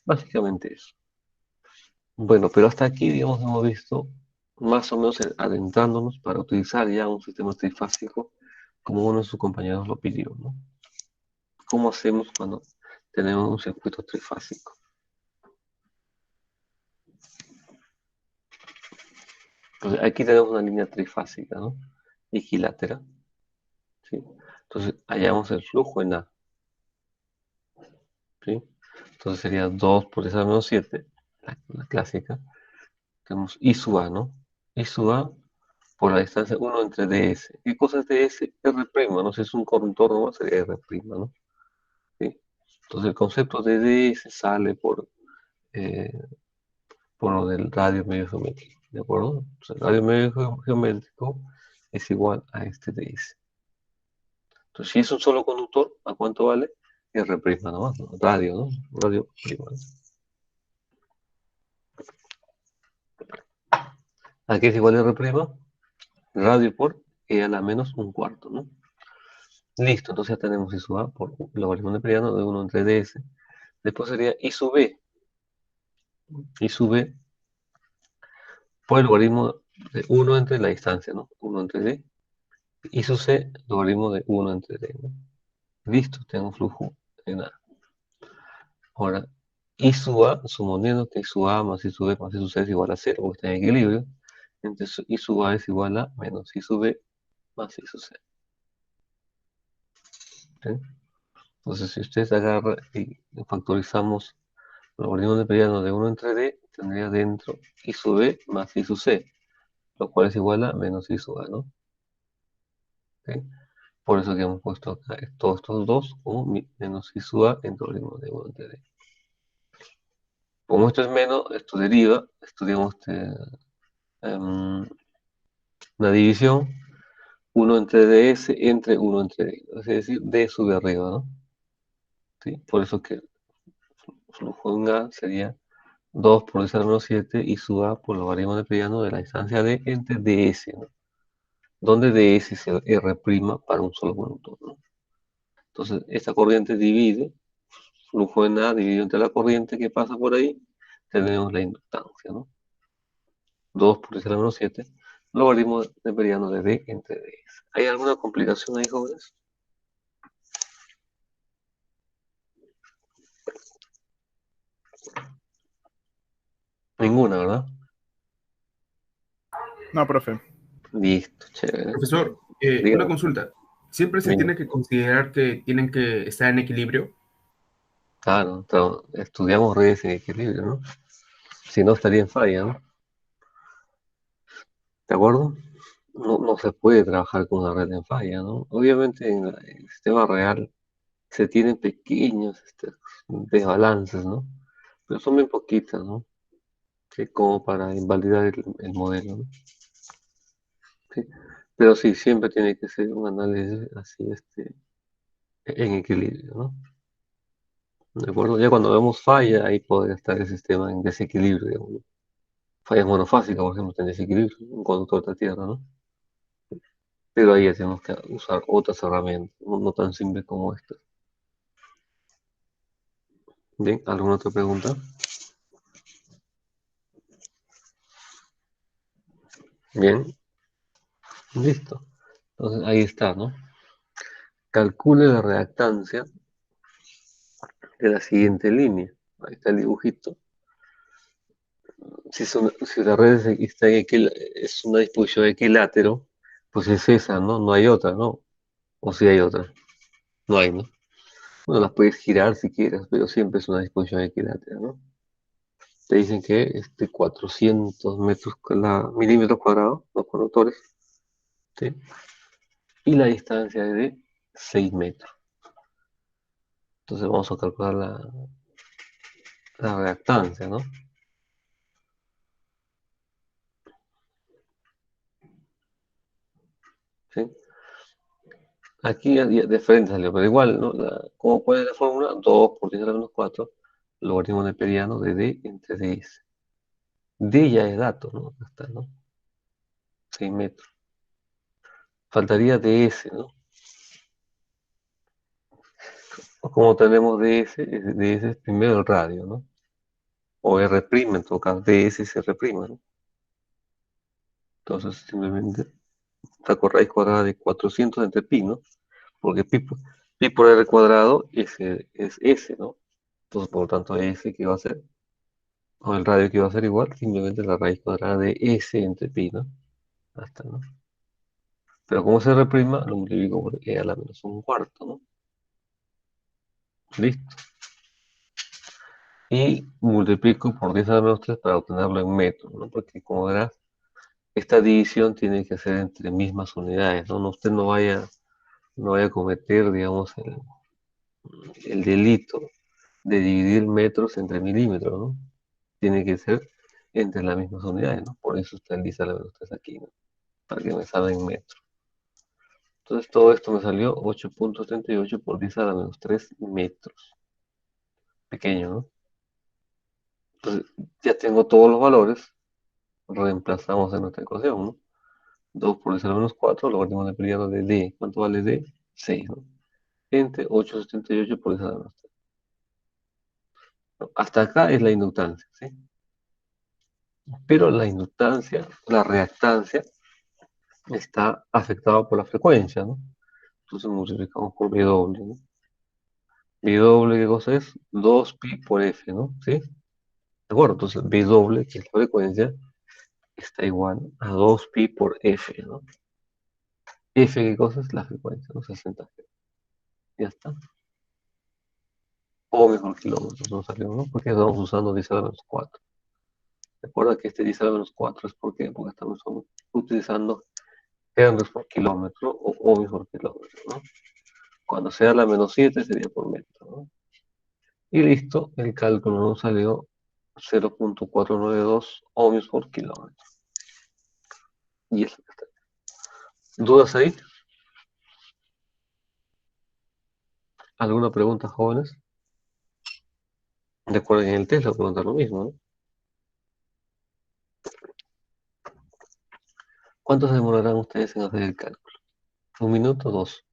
A: Básicamente eso. Bueno, pero hasta aquí, digamos, hemos visto más o menos adentrándonos para utilizar ya un sistema trifásico como uno de sus compañeros lo pidió, ¿no? ¿Cómo hacemos cuando tenemos un circuito trifásico? Entonces, aquí tenemos una línea trifásica, ¿no? Equilátera, ¿sí? Entonces, hallamos el flujo en A, ¿sí? Entonces sería 2 por esa menos 7, la clásica. Tenemos I sub A, ¿no? I sub A por la distancia 1 entre ds. ¿Qué cosa es ds? R', ¿no? Si es un conductor nomás sería R', ¿no? ¿Sí? Entonces el concepto de ds sale eh, por lo del radio medio geométrico, ¿de acuerdo? Entonces el radio medio geométrico es igual a este ds. Entonces si es un solo conductor, ¿a cuánto vale? R' nomás, ¿no? Radio, ¿no? Radio prima. ¿A qué es igual R'? Radio por E a la menos un cuarto, ¿no? Listo, entonces ya tenemos I sub A por logaritmo neperiano de 1 entre ds. Después sería I sub B. I sub B por el logaritmo de 1 entre la distancia, ¿no? 1 entre D. I sub C, logaritmo de 1 entre D, ¿no? Listo, tengo un flujo en A. Ahora, I sub A, suponiendo que I sub A más I sub B más I sub C es igual a 0, porque está en equilibrio, entonces I sub A es igual a menos I sub B más I sub C. ¿Sí? Entonces, si ustedes agarran y factorizamos el logaritmo neperiano de 1 entre D, tendría dentro I sub B más I sub C, lo cual es igual a menos I sub A, ¿no? ¿Sí? Por eso que hemos puesto acá todos estos dos como menos I sub A entre el logaritmo de 1 entre D. Como esto es menos, esto deriva, estudiamos una división 1 entre ds entre 1 entre D, es decir, D sube arriba, ¿no? ¿Sí? Por eso que el flujo en A sería 2 por ds al menos 7 y sub A por logaritmo neperiano de la distancia D entre ds, ¿no? Donde ds es el R' para un solo conductor, ¿no? Entonces, esta corriente divide, flujo en A dividido entre la corriente que pasa por ahí, tenemos la inductancia, ¿no? 2 por 10 a la menos 7, logaritmo neperiano de D entre D. ¿Hay alguna complicación ahí, jóvenes? Ninguna, ¿verdad?
G: No, profe.
A: Listo, chévere.
B: Profesor,
A: Dígame.
B: una consulta. ¿Siempre se
A: Venga.
B: tiene que considerar que tienen que estar en equilibrio?
A: Claro, estudiamos redes en equilibrio, ¿no? Si no, estaría en falla, ¿no? ¿De acuerdo? No se puede trabajar con una red en falla, ¿no? Obviamente en el sistema real se tienen pequeños desbalances, ¿no? Pero son bien poquitas, ¿no? Sí, como para invalidar el modelo, ¿no? Sí. Pero sí, siempre tiene que ser un análisis así, en equilibrio, ¿no? ¿De acuerdo? Ya cuando vemos falla, ahí podría estar el sistema en desequilibrio, digamos, ¿no? Fallas monofásicas, por ejemplo, en desequilibrio, un conductor de tierra, ¿no? Pero ahí ya tenemos que usar otras herramientas, no tan simples como estas. Bien, ¿alguna otra pregunta? Bien, listo. Entonces ahí está, ¿no? Calcule la reactancia de la siguiente línea. Ahí está el dibujito. Si la red es una disposición equilátero, pues es esa, ¿no? No hay otra, ¿no? O si hay otra. No hay, ¿no? Bueno, las puedes girar si quieres, pero siempre es una disposición equilátera, ¿no? Te dicen que es de 400 milímetros cuadrados, los conductores, ¿sí? Y la distancia es de 6 metros. Entonces vamos a calcular la reactancia, ¿no? ¿Sí? Aquí ya de frente salió, pero igual, ¿no? ¿Cómo puede la fórmula? 2 por 10 a la menos 4, logaritmo neperiano de D entre ds. D ya es dato, ¿no? Acá está, ¿no? 6 metros. Faltaría ds, ¿no? Como tenemos ds, ds es primero el radio, ¿no? O R', en todo caso, ds es R', ¿no? Entonces simplemente saco raíz cuadrada de 400 entre pi, ¿no? Porque pi por r cuadrado es s, ¿no? Entonces, por lo tanto, s que va a ser, o el radio que va a ser igual, simplemente la raíz cuadrada de s entre pi, ¿no? Hasta, ¿no? Pero como es r', lo multiplico por e a la menos un cuarto, ¿no? Listo. Y multiplico por 10 a la menos 3 para obtenerlo en metros, ¿no? Porque como verás, esta división tiene que ser entre mismas unidades, ¿no? Usted no vaya a cometer, digamos, el delito de dividir metros entre milímetros, ¿no? Tiene que ser entre las mismas unidades, ¿no? Por eso está el 10 a la menos 3 aquí, ¿no? Para que me salga en metros. Entonces todo esto me salió 8.78 por 10 a la menos 3 metros. Pequeño, ¿no? Entonces ya tengo todos los valores, reemplazamos en nuestra ecuación, ¿no? 2 por 10 a la menos 4, logaritmo de periodo de D. ¿Cuánto vale D? 6, ¿no? Entre 8.78 por 10 a la menos 3. ¿No? Hasta acá es la inductancia, ¿sí? Pero la inductancia, la reactancia, está afectada por la frecuencia, ¿no? Entonces multiplicamos por W, ¿no? W, ¿qué cosa es? 2pi por F, ¿no? ¿Sí? ¿De acuerdo? Entonces W, que es la frecuencia, está igual a 2pi por F, ¿no? F, ¿qué cosa es? La frecuencia, ¿no? 60 Hz. Ya está. O mejor kilómetros, no salió, ¿no? Porque estamos usando 10 a la menos 4. Recuerda que este 10 a la menos 4 es porque estamos utilizando hertz por kilómetro o ohms por kilómetro, ¿no? Cuando sea la menos 7 sería por metro, ¿no? Y listo, el cálculo nos salió 0.492 ohms por kilómetro. Y eso está. ¿Dudas ahí? ¿Alguna pregunta, jóvenes? Recuerden, en el test le voy a preguntar lo mismo, ¿no? ¿Cuánto se demorarán ustedes en hacer el cálculo? ¿Un minuto o dos?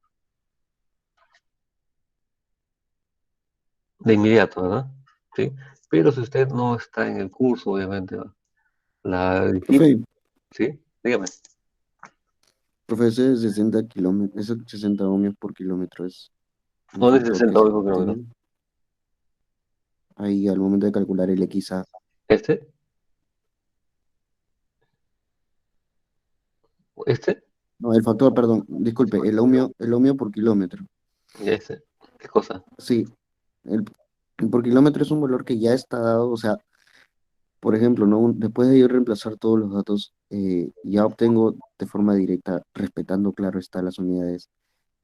A: De inmediato, ¿verdad? Sí. Pero si usted no está en el curso, obviamente,
G: Profe,
A: ¿sí? Dígame.
G: profe, ese de 60 kilómetros, ese 60 ohmios por kilómetro es el
A: ¿Dónde es
G: factor
A: 60
G: que se
A: ohms por kilómetro?
G: obtiene ahí al momento de calcular el XA.
A: ¿Este? ¿Este?
G: No, el factor, perdón, disculpe, el ohmio por kilómetro.
A: ¿Y este? ¿Qué cosa?
G: Sí, el por kilómetro es un valor que ya está dado, o sea, por ejemplo, ¿no? Después de yo reemplazar todos los datos, ya obtengo de forma directa, respetando, claro está, las unidades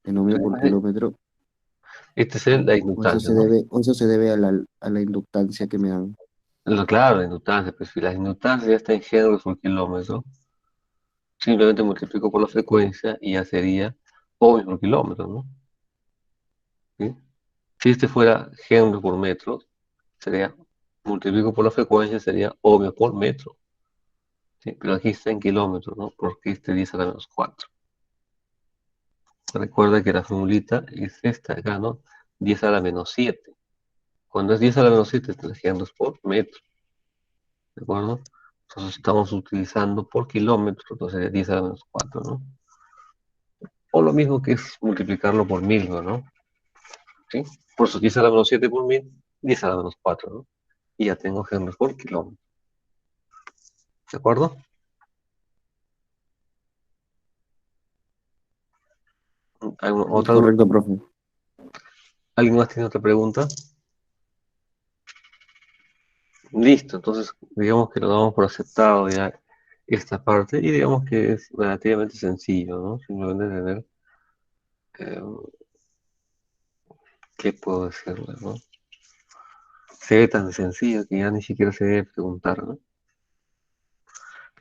G: en ohmio por kilómetro,
A: Este es la
G: o eso
A: inductancia,
G: se
A: ¿no?
G: debe, o eso se debe a la inductancia que me dan.
A: Claro, la inductancia, pues si la inductancia ya está en Henry por kilómetro, simplemente multiplico por la frecuencia y ya sería ohms por kilómetro, ¿no? ¿Sí? Si este fuera Henry por metro, sería, multiplico por la frecuencia, sería ohms por metro. ¿Sí? Pero aquí está en kilómetros, ¿no? Porque este 10 a la menos 4. Recuerda que la formulita es esta acá, ¿no? 10 a la menos 7. Cuando es 10 a la menos 7, es henry por metro. ¿De acuerdo? Entonces estamos utilizando por kilómetro, entonces sería 10 a la menos 4, ¿no? O lo mismo que es multiplicarlo por 1000, ¿no? ¿Sí? Por eso 10 a la menos 7 por 1000, 10 a la menos 4, ¿no? Y ya tengo henry por kilómetro. ¿De acuerdo? ¿Otra duda?
G: Correcto, profe.
A: ¿Alguien más tiene otra pregunta? Listo, entonces digamos que lo damos por aceptado ya esta parte y digamos que es relativamente sencillo, ¿no? Simplemente tener, eh, ¿qué puedo decirle, no? Se ve tan sencillo que ya ni siquiera se debe preguntar, ¿no?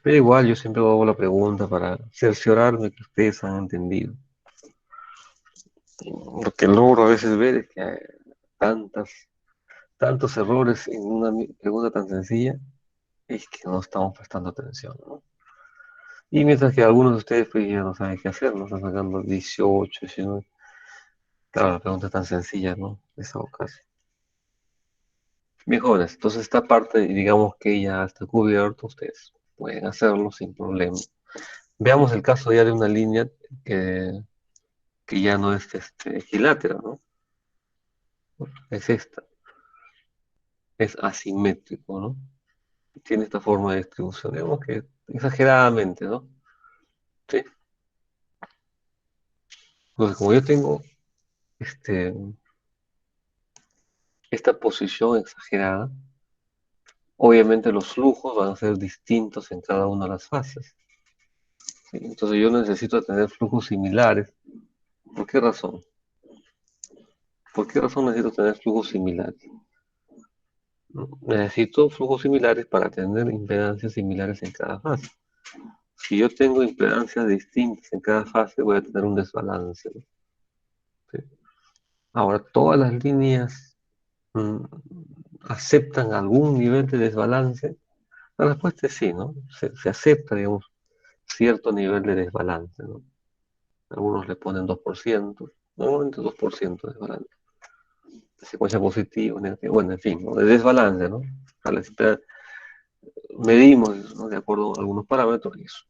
A: Pero igual yo siempre hago la pregunta para cerciorarme que ustedes han entendido. Lo que logro a veces ver es que hay tantos errores en una pregunta tan sencilla, es que no estamos prestando atención, ¿no? Y mientras que algunos de ustedes pues, ya no saben qué hacer, ¿no? Están sacando 18, 19. Claro, la pregunta es tan sencilla, ¿no? Es algo casi. Bien, jóvenes, entonces esta parte, digamos que ya está cubierto, ustedes pueden hacerlo sin problema. Veamos el caso ya de una línea que, que ya no es equilátera, ¿no? Es esta, es asimétrico, ¿no? Tiene esta forma de distribución, digamos que exageradamente, ¿no? Sí. Entonces, como yo tengo este, esta posición exagerada, obviamente los flujos van a ser distintos en cada una de las fases. ¿Sí? Entonces yo necesito tener flujos similares. ¿Por qué razón? ¿Por qué razón necesito tener flujos similares? ¿No? Necesito flujos similares para tener impedancias similares en cada fase. Si yo tengo impedancias distintas en cada fase, voy a tener un desbalance, ¿no? ¿Sí? Ahora, todas las líneas aceptan algún nivel de desbalance. La respuesta es sí, ¿no? Se acepta, digamos, cierto nivel de desbalance, ¿no? Algunos le ponen 2%, normalmente 2% de desbalance. De secuencia positiva, negativa, bueno, en fin, ¿no? De desbalance, ¿no? Medimos, ¿no? De acuerdo a algunos parámetros y eso.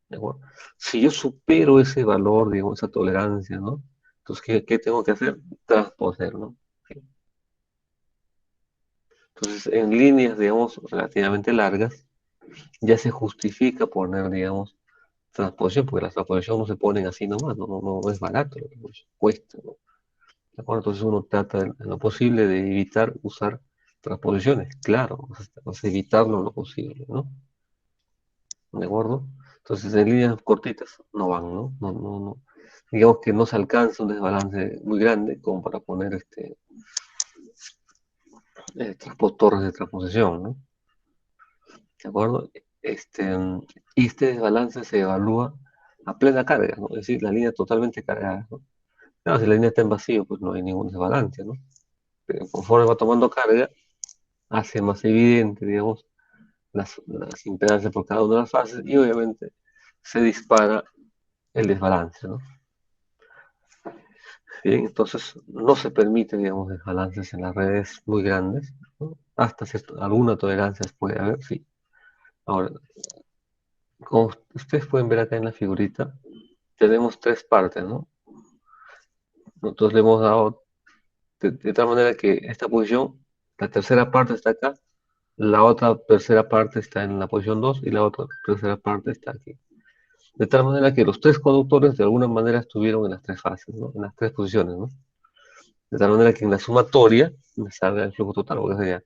A: ¿De acuerdo? Si yo supero ese valor, digamos, esa tolerancia, ¿no? Entonces, ¿qué tengo que hacer? Transponer, ¿no? ¿Sí? Entonces, en líneas, digamos, relativamente largas, ya se justifica poner, digamos, transposición, porque las transposiciones no se ponen así nomás, no es barato, cuesta, ¿no? ¿De acuerdo? Entonces uno trata en lo posible de evitar usar transposiciones, claro, o sea, evitarlo lo posible, ¿no? ¿De acuerdo? Entonces en líneas cortitas no van, ¿no? No. Digamos que no se alcanza un desbalance muy grande como para poner torres de transposición, ¿no? ¿De acuerdo? Y este desbalance se evalúa a plena carga, ¿no? Es decir, la línea totalmente cargada, ¿no? Claro, si la línea está en vacío, pues no hay ningún desbalance, ¿no? Pero conforme va tomando carga, hace más evidente, digamos, las impedancias por cada una de las fases y obviamente se dispara el desbalance, ¿no? Bien, entonces no se permite, digamos, desbalances en las redes muy grandes, ¿no? Hasta alguna tolerancia puede haber, sí. Ahora, como ustedes pueden ver acá en la figurita, tenemos tres partes, ¿no? Nosotros le hemos dado de tal manera que esta posición, la tercera parte está acá, la otra tercera parte está en la posición 2 y la otra tercera parte está aquí. De tal manera que los tres conductores de alguna manera estuvieron en las tres fases, ¿no? En las tres posiciones, ¿no? De tal manera que en la sumatoria me salga el flujo total, porque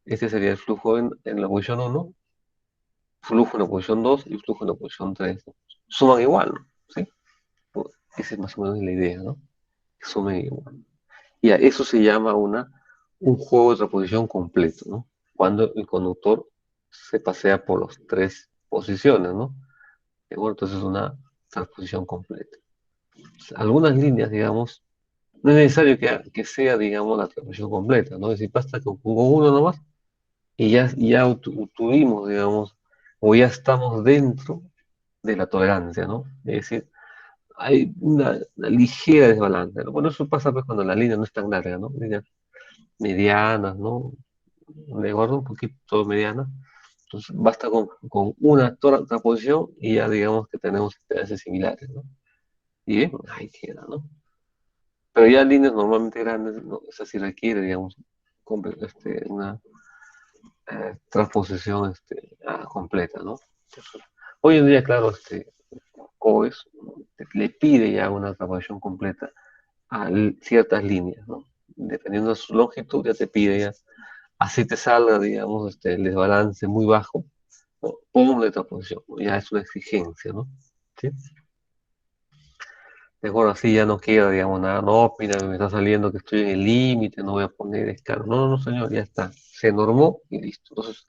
A: este sería el flujo en la posición 1, flujo en la posición 2 y flujo en la posición 3, ¿no? Suman igual, ¿no? ¿Sí? Pues, esa es más o menos la idea, ¿no? Que sumen igual. Y a eso se llama un juego de transposición completo, ¿no? Cuando el conductor se pasea por las tres posiciones, ¿no? Bueno, entonces es una transposición completa. Algunas líneas, digamos, no es necesario que sea, digamos, la transposición completa, ¿no? Es decir, basta que pongo uno nomás y ya obtuvimos, digamos, o ya estamos dentro de la tolerancia, ¿no? Es decir, hay una ligera desbalance, ¿no? Bueno, eso pasa pues cuando la línea no es tan larga, ¿no? Líneas medianas, ¿no? De gordo, un poquito mediana. Entonces basta con una transposición y ya digamos que tenemos impedancias similares, ¿no? Y bien, ahí queda, ¿no? Pero ya líneas normalmente grandes, ¿no? Esa sí requiere, digamos, una transposición completa, ¿no? Entonces, hoy en día, claro, COES le pide ya una transposición completa a ciertas líneas, ¿no? dependiendo de su longitud, ya te pide ya, así te salga, digamos, el desbalance muy bajo, ¿no? Pon letra posición, ¿no? Ya es una exigencia, ¿no? ¿Sí? Mejor así ya no queda, digamos, nada, no, mira, me está saliendo que estoy en el límite, no voy a poner escala. No, no, señor, ya está, se normó y listo. Entonces,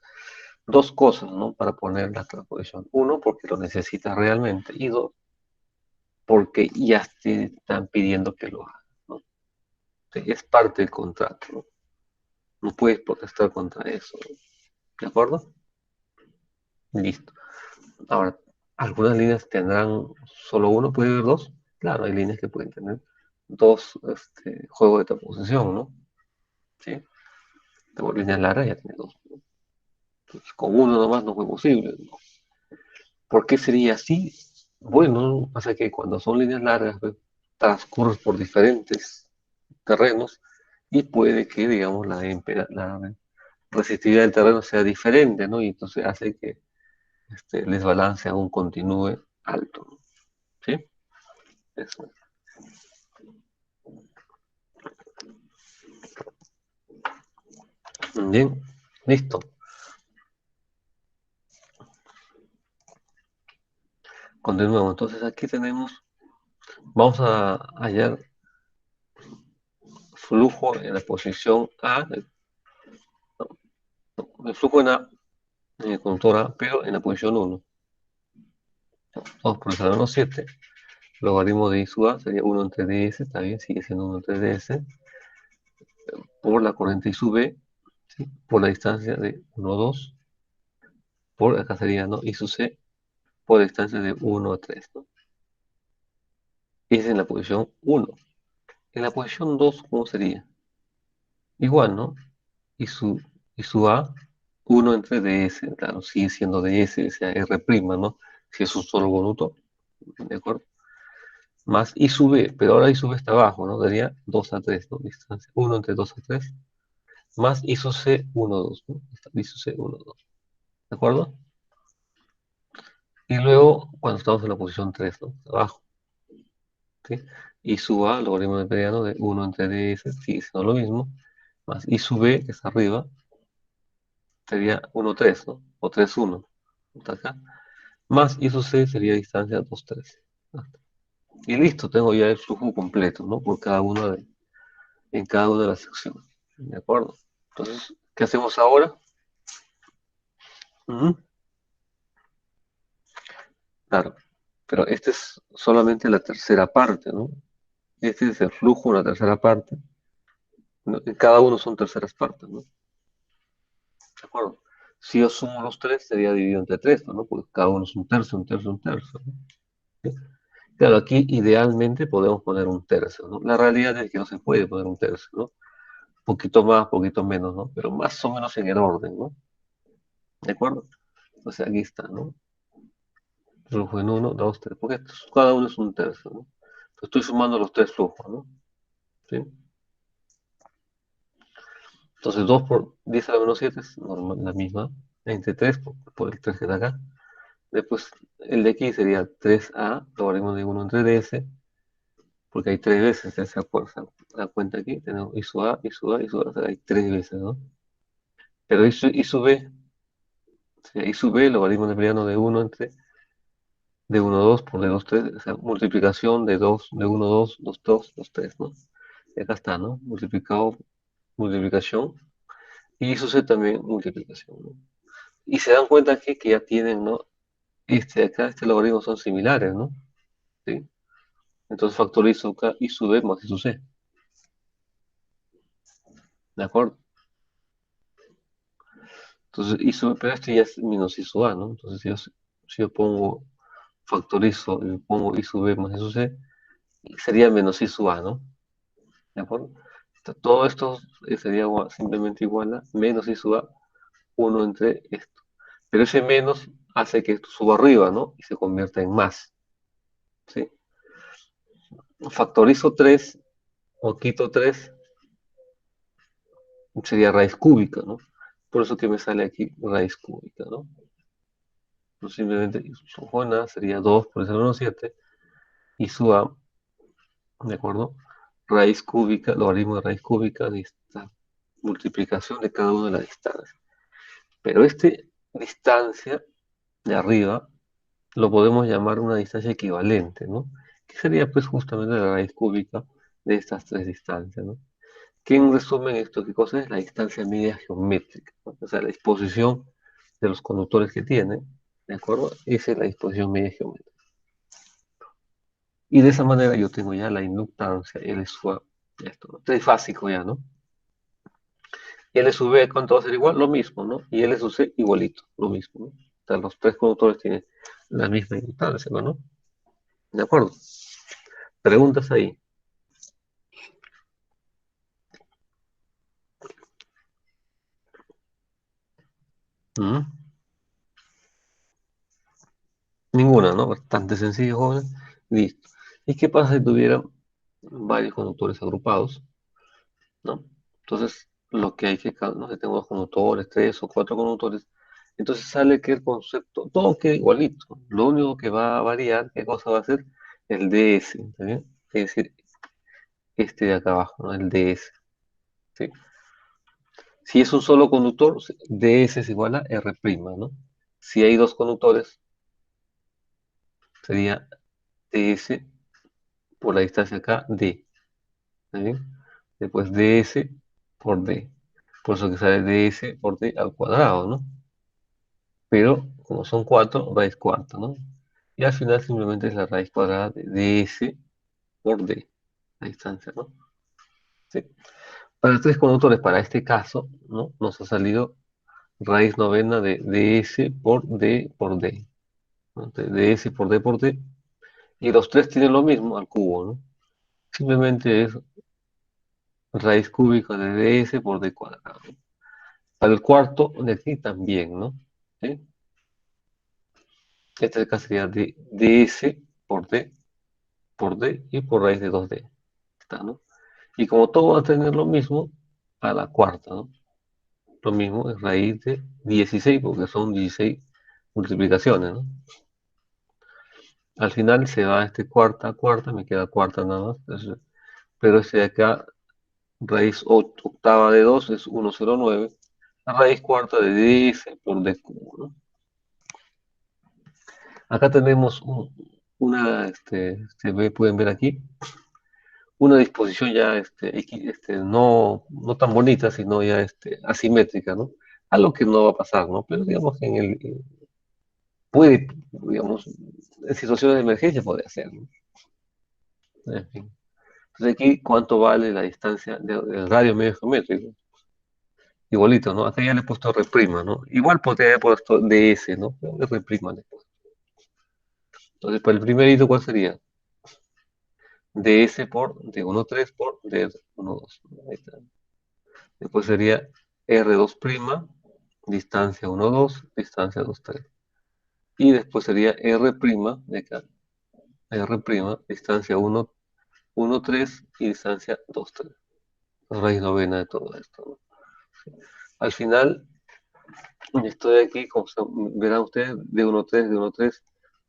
A: dos cosas, ¿no? Para poner la transposición. Uno, porque lo necesitas realmente, y dos, porque ya te están pidiendo que lo hagas, ¿no? Sí, es parte del contrato, ¿no? No puedes protestar contra eso, ¿no? ¿De acuerdo? Listo. Ahora, algunas líneas tendrán solo uno, puede haber dos. Claro, hay líneas que pueden tener dos juegos de transposición, ¿no? ¿Sí? Tengo líneas largas, ya tiene dos, ¿no? Entonces, con uno nomás no fue posible, ¿no? ¿Por qué sería así? Bueno, pasa que cuando son líneas largas, pues, transcurres por diferentes terrenos y puede que, digamos, la resistividad del terreno sea diferente, ¿no? Y entonces hace que el desbalance aún continúe alto, ¿no? ¿Sí? Eso. Bien, listo. Continuamos. Entonces aquí tenemos, vamos a hallar flujo en la posición A, el flujo en el conductor A, pero en la posición 1. Vamos por el salón 7. Logaritmo de I sub A sería 1 entre ds, está bien, sigue siendo 1 entre ds, por la corriente I sub B, ¿sí? Por la distancia de 1, 2, por acá sería, ¿no? I sub C, por la distancia de 1 a 3, ¿no? Esa es en la posición 1. En la posición 2, ¿cómo sería? Igual, ¿no? I sub A, 1 entre ds, claro, sigue siendo ds, o sea, R', ¿no? Si es un solo voluto, ¿de acuerdo? Más I sub B, pero ahora I sub B está abajo, ¿no? Daría 2 a 3, ¿no? Distancia 1 entre 2 a 3, más I sub C 1, 2, ¿no? I sub C 1, 2, ¿de acuerdo? Y luego, cuando estamos en la posición 3, ¿no? Abajo, ¿sí? I sub A, logaritmo de mediano de 1 entre ds, sigue siendo lo mismo, más I sub B, que está arriba, sería 1, 3, ¿no? O 3, 1, está acá, más I sub C sería distancia 2, 3. Y listo, tengo ya el flujo completo, ¿no? Por cada en cada una de las secciones, ¿de acuerdo? Entonces, ¿qué hacemos ahora? Ujú. Claro, pero esta es solamente la tercera parte, ¿no? Este es el flujo, una tercera parte, ¿no? En cada uno son terceras partes, ¿no? ¿De acuerdo? Si yo sumo los tres, sería dividido entre tres, ¿no? Porque cada uno es un tercio, un tercio, un tercio, ¿no? ¿Sí? Claro, aquí idealmente podemos poner un tercio, ¿no? La realidad es que no se puede poner un tercio, ¿no? Poquito más, poquito menos, ¿no? Pero más o menos en el orden, ¿no? ¿De acuerdo? O sea, aquí está, ¿no? Flujo en 1, 2, 3, porque cada uno es un tercio, ¿no? Entonces estoy sumando los tres flujos, ¿no? ¿Sí? Entonces 2 por 10 a la menos 7 es normal, la misma, entre 3 por el 3 que está acá. Después el de aquí sería 3a, logaritmo de 1 entre ds, porque hay 3 veces, ya se acuerdan, la cuenta aquí, tenemos I sub a, I sub a, I sub a, o sea, hay 3 veces, ¿no? Pero I sub b, sería I sub b, logaritmo de mediano de 1 entre de 1, 2 por de 2, 3, o sea, multiplicación de 2, de 1, 2, 2, 2, 2, 3, ¿no? Y acá está, ¿no? Multiplicado, multiplicación, y eso es también multiplicación, ¿no? Y se dan cuenta aquí que ya tienen, ¿no? Acá, este logaritmo son similares, ¿no? ¿Sí? Entonces factorizo acá I sub b más I sub c, ¿de acuerdo? Entonces I sub, pero este ya es menos I sub a, ¿no? Entonces si yo pongo, factorizo y pongo I sub b más I sub c, sería menos I sub a, ¿no? ¿De acuerdo? Todo esto sería simplemente igual a menos I sub a 1 entre esto. Pero ese menos hace que esto suba arriba, ¿no? Y se convierta en más, ¿sí? Factorizo 3 o quito 3, sería raíz cúbica, ¿no? Por eso que me sale aquí raíz cúbica, ¿no? Pues simplemente su Juana sería 2 por el 7 y su A, ¿de acuerdo? raíz cúbica, logaritmo de raíz cúbica de esta multiplicación de cada una de las distancias. Pero esta distancia de arriba lo podemos llamar una distancia equivalente, ¿no? Que sería pues justamente la raíz cúbica de estas tres distancias, ¿no? Que en resumen esto, ¿qué cosa es? La distancia media geométrica, ¿no? O sea, la disposición de los conductores que tiene, ¿de acuerdo? Esa es la disposición media geométrica. Y de esa manera yo tengo ya la inductancia L sub A, esto, ¿no? Trifásico ya, ¿no? L sub B, ¿cuánto va a ser igual? Lo mismo, ¿no? Y L sub C igualito, lo mismo, ¿no? O sea, los tres conductores tienen la misma inductancia, ¿no? ¿De acuerdo? Preguntas ahí. ¿Mm? Ninguna, ¿no? Bastante sencillo, jóvenes. Listo. ¿Y qué pasa si tuviera varios conductores agrupados? ¿No? Entonces, lo que hay que, no sé, tengo dos conductores, tres o cuatro conductores, entonces sale que el concepto, todo queda igualito. Lo único que va a variar, ¿qué cosa va a ser? El DS, ¿está bien? Es decir, este de acá abajo, ¿no? El DS, ¿sí? Si es un solo conductor, DS es igual a R', ¿no? Si hay dos conductores, sería DS por la distancia acá, D, ¿está bien? Después DS por D. Por eso que sale DS por D al cuadrado, ¿no? Pero como son 4, raíz cuarta, ¿no? Y al final simplemente es la raíz cuadrada de ds por d, la distancia, ¿no? ¿Sí? Para los tres conductores, para este caso, ¿no? Nos ha salido raíz novena de ds por d por d, ¿no? Ds por d por d, y los tres tienen lo mismo al cubo, ¿no? Simplemente es raíz cúbica de ds por d cuadrado. Para el cuarto de aquí también, ¿no? ¿Sí? Este acá sería de ds por d y por raíz de 2d. Está, ¿no? Y como todo va a tener lo mismo, a la cuarta, ¿no? Lo mismo es raíz de 16, porque son 16 multiplicaciones, ¿no? Al final se va este cuarta, cuarta, me queda cuarta nada más. Pero este de acá, raíz octava de 2 es 109. La raíz cuarta de 10 por d cubo, ¿no? Acá tenemos pueden ver aquí, una disposición ya no tan bonita, sino ya asimétrica, ¿no? Algo que no va a pasar, ¿no? Pero digamos que puede, digamos, en situaciones de emergencia puede hacer, ¿no? En fin. Entonces aquí, ¿cuánto vale la distancia del radio medio geométrico? Igualito, ¿no? Acá ya le he puesto R', ¿no? Igual podría haber puesto DS, ¿no? Pero R' le he puesto. Entonces, para el primerito, ¿cuál sería? DS por D13 por D12. Ahí está. Después sería R2', distancia 12, distancia 23. Y después sería R' de acá, R', distancia 13 y distancia 23. La raíz novena de todo esto, ¿no? Al final, estoy aquí, como verán ustedes, D13, D13,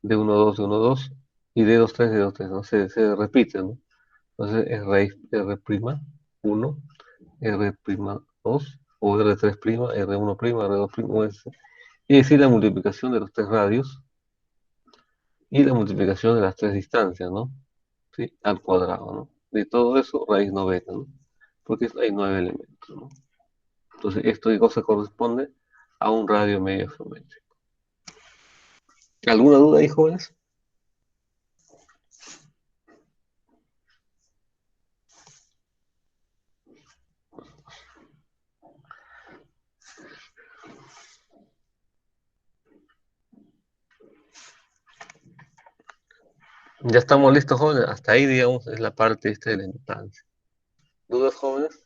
A: D12, D12 y D23, D23, ¿no? Se repite, ¿no? Entonces es raíz R', 1, R'2 o R3', R1', R2', y decir la multiplicación de los tres radios y la multiplicación de las tres distancias, ¿no? ¿Sí? Al cuadrado, ¿no? De todo eso, raíz novena, ¿no? Porque hay 9 elementos, ¿no? Entonces, esto de cosa corresponde a un radio medio geométrico. ¿Alguna duda ahí, jóvenes? Ya estamos listos, jóvenes. Hasta ahí, digamos, es la parte esta de la inductancia. ¿Dudas, jóvenes?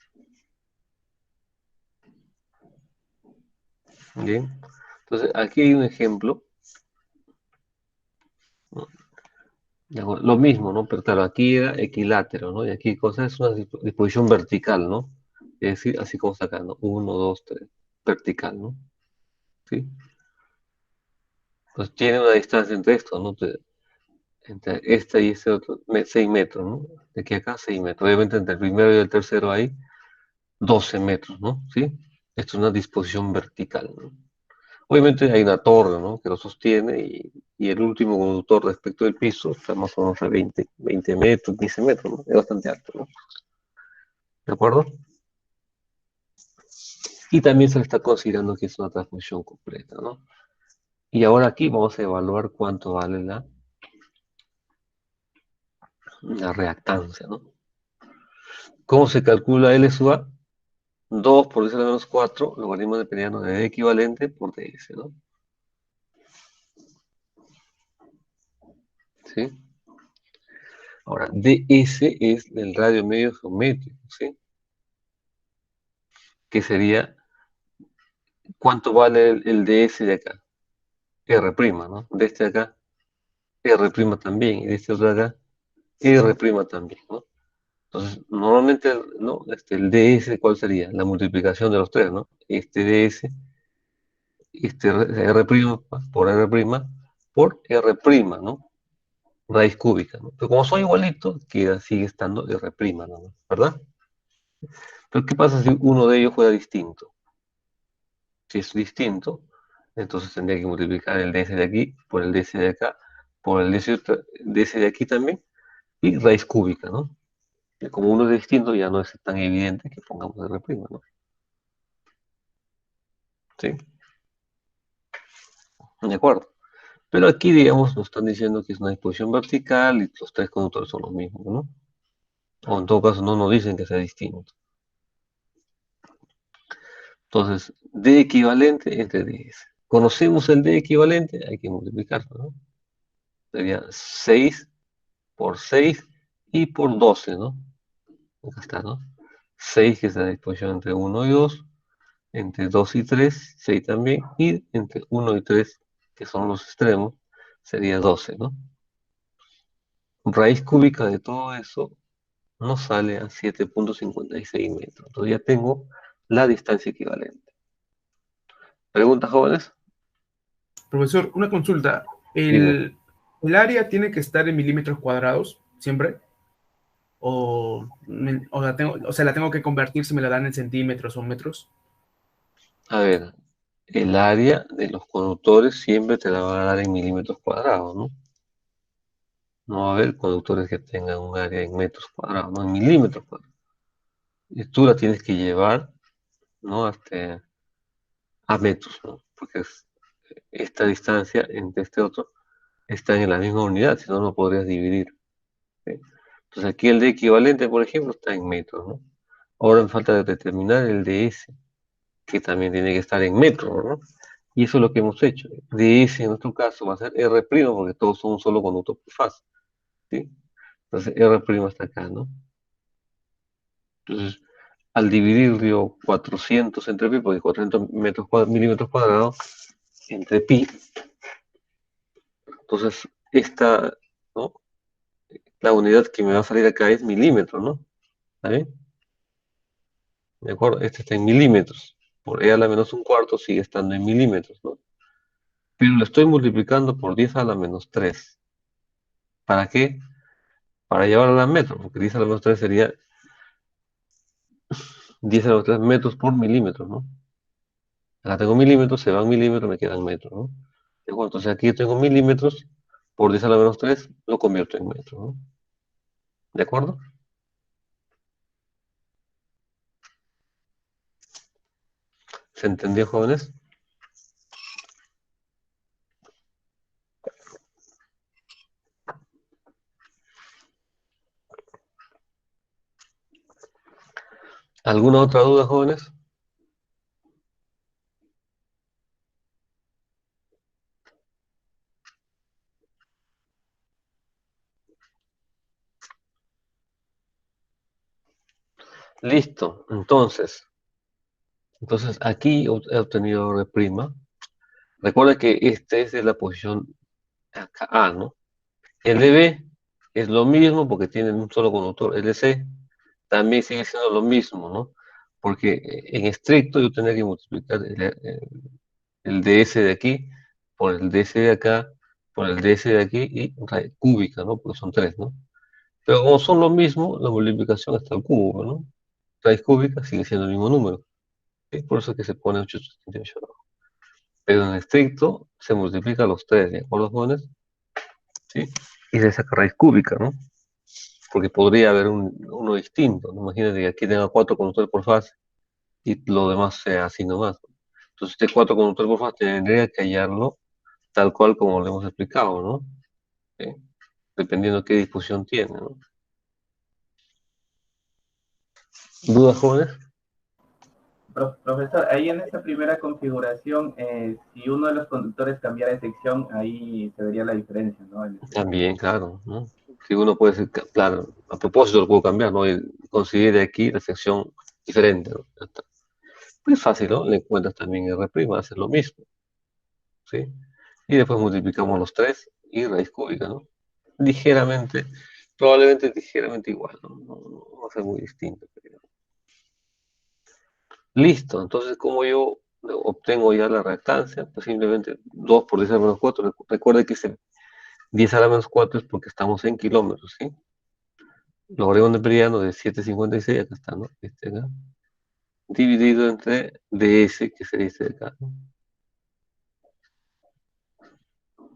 A: Bien. Entonces, aquí hay un ejemplo, ¿no? Lo mismo, ¿no? Pero claro, aquí era equilátero, ¿no? Y aquí cosa es una disposición vertical, ¿no? Es decir, así como está acá, ¿no? 1, 2, 3, vertical, ¿no? ¿Sí? Pues tiene una distancia entre esto, ¿no? Entre este y este otro, 6 metros, ¿no? De aquí a acá, 6 metros. Obviamente entre el primero y el tercero hay 12 metros, ¿no? ¿Sí? Esto es una disposición vertical, ¿no? Obviamente hay una torre, ¿no? Que lo sostiene y el último conductor respecto del piso está más o menos a 20 metros, 15 metros, ¿no? Es bastante alto, ¿no? ¿De acuerdo? Y también se le está considerando que es una transmisión completa, ¿no? Y ahora aquí vamos a evaluar cuánto vale la reactancia, ¿no? ¿Cómo se calcula L sub A? 2 por 10 a la menos 4, logaritmo dependiendo de D equivalente por DS, ¿no? ¿Sí? Ahora, DS es el radio medio geométrico, ¿sí? Que sería, ¿cuánto vale el DS de acá? R', ¿no? De este de acá, R' también, y de este otro de acá, R' también, ¿no? Entonces, normalmente, ¿no? El DS, ¿cuál sería? La multiplicación de los tres, ¿no? Este DS, este R' por R' por R', ¿no? Raíz cúbica, ¿no? Pero como son igualitos, sigue estando R', ¿no? ¿Verdad? Pero ¿qué pasa si uno de ellos fuera distinto? Si es distinto, entonces tendría que multiplicar el DS de aquí por el DS de acá, por el DS de aquí también, y raíz cúbica, ¿no? Y como uno es distinto, ya no es tan evidente que pongamos R', ¿no? ¿Sí? De acuerdo. Pero aquí, digamos, nos están diciendo que es una disposición vertical y los tres conductores son los mismos, ¿no? O en todo caso no nos dicen que sea distinto. Entonces, D equivalente entre DS. Conocemos el D equivalente, hay que multiplicarlo, ¿no? Sería 6 por 6 y por 12, ¿no? Acá está, ¿no? 6 que es la disposición entre 1 y 2, entre 2 y 3, 6 también, y entre 1 y 3, que son los extremos, sería 12, ¿no? Raíz cúbica de todo eso nos sale a 7.56 metros. Entonces ya tengo la distancia equivalente. ¿Preguntas, jóvenes?
B: Profesor, una consulta.
A: Dime.
B: ¿El área tiene que estar en milímetros cuadrados siempre? ¿La tengo que convertir si me la dan en centímetros o metros?
A: A ver, el área de los conductores siempre te la van a dar en milímetros cuadrados, ¿no? No va a haber conductores que tengan un área en metros cuadrados, no en milímetros cuadrados. Y tú la tienes que llevar, ¿no? A metros, ¿no? Porque esta distancia entre este otro está en la misma unidad, si no, no podrías dividir, ¿sí? Entonces aquí el D equivalente, por ejemplo, está en metros, ¿no? Ahora me falta determinar el DS, que también tiene que estar en metros, ¿no? Y eso es lo que hemos hecho. DS en nuestro caso va a ser R', porque todos son un solo conducto por fase, ¿sí? Entonces R' está acá, ¿no? Entonces, al dividir, digo, 400 entre pi, porque 400 milímetros cuadrados entre pi, entonces ¿no? La unidad que me va a salir acá es milímetros, ¿no? ¿Está bien? ¿De acuerdo? Este está en milímetros. Por E a la menos un cuarto sigue estando en milímetros, ¿no? Pero lo estoy multiplicando por 10 a la menos 3. ¿Para qué? Para llevarlo a metros, porque 10 a la menos 3 sería 10 a la menos 3 metros por milímetro, ¿no? Acá tengo milímetros, se van milímetros, me quedan metros, ¿no? ¿De acuerdo? Entonces aquí yo tengo milímetros, por 10 a la menos 3 lo convierto en metros, ¿no? ¿De acuerdo? ¿Se entendió, jóvenes? ¿Alguna otra duda, jóvenes? Listo. Entonces aquí he obtenido R'. Recuerda que esta es de la posición acá A, ¿no? El de B es lo mismo porque tienen un solo conductor. El de C también sigue siendo lo mismo, ¿no? Porque en estricto yo tendría que multiplicar el DS de aquí por el DS de acá por el ds de aquí y raíz cúbica, ¿no? Porque son 3, ¿no? Pero como son lo mismo, la multiplicación está al cubo, ¿no? Raíz cúbica sigue siendo el mismo número. ¿Sí? Por eso es que se pone 878 abajo. Pero en estricto se multiplica los 3, ¿de acuerdo, jóvenes? ¿Sí? Y se saca raíz cúbica, ¿no? Porque podría haber uno distinto, ¿no? Imagínate que aquí tenga 4 conductores por fase y lo demás sea así nomás. Entonces este 4 conductores por fase tendría que hallarlo tal cual como lo hemos explicado, ¿no? ¿Sí? Dependiendo de qué disposición tiene, ¿no? ¿Dudas, jóvenes?
H: Profesor, ahí en esta primera configuración, si uno de los conductores cambiara de sección, ahí se vería la diferencia, ¿no?
A: También, claro, ¿no? Si uno puede ser, claro, a propósito lo puedo cambiar, ¿no? Y considere aquí la sección diferente, ¿no? Ya está. Pues fácil, ¿no? Le encuentras también R', hace lo mismo, ¿sí? Y después multiplicamos los 3 y raíz cúbica, ¿no? Ligeramente, probablemente ligeramente igual, ¿no? No va a ser muy distinto. Pero... Listo, entonces como yo obtengo ya la reactancia, pues simplemente 2 por 10 a la menos 4, recuerde que ese 10 a la menos 4 es porque estamos en kilómetros, ¿sí? Logaritmo neperiano de 7,56, acá está, ¿no? Este acá, dividido entre ds, que sería este de acá, ¿no?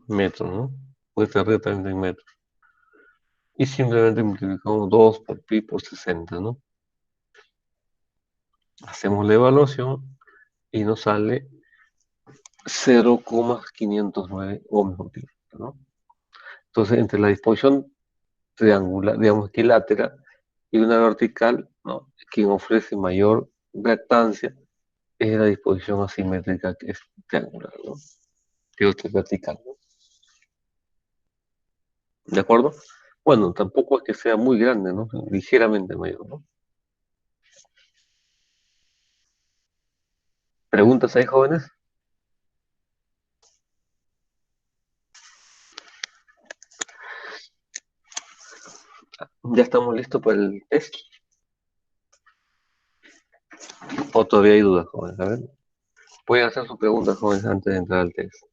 A: Metros, ¿no? Puede ser arriba también en metros. Y simplemente multiplicamos 2 por pi por 60, ¿no? Hacemos la evaluación y nos sale 0,509 ohms por kilómetro, ¿no? Entonces, entre la disposición triangular, digamos, equilátera y una vertical, ¿no? Quien ofrece mayor reactancia es la disposición asimétrica que es triangular, ¿no? Que otra es vertical, ¿no? ¿De acuerdo? Bueno, tampoco es que sea muy grande, ¿no? Ligeramente mayor, ¿no? ¿Preguntas ahí, jóvenes? ¿Ya estamos listos para el test? ¿O todavía hay dudas, jóvenes? A ver. Pueden hacer sus preguntas, jóvenes, antes de entrar al test.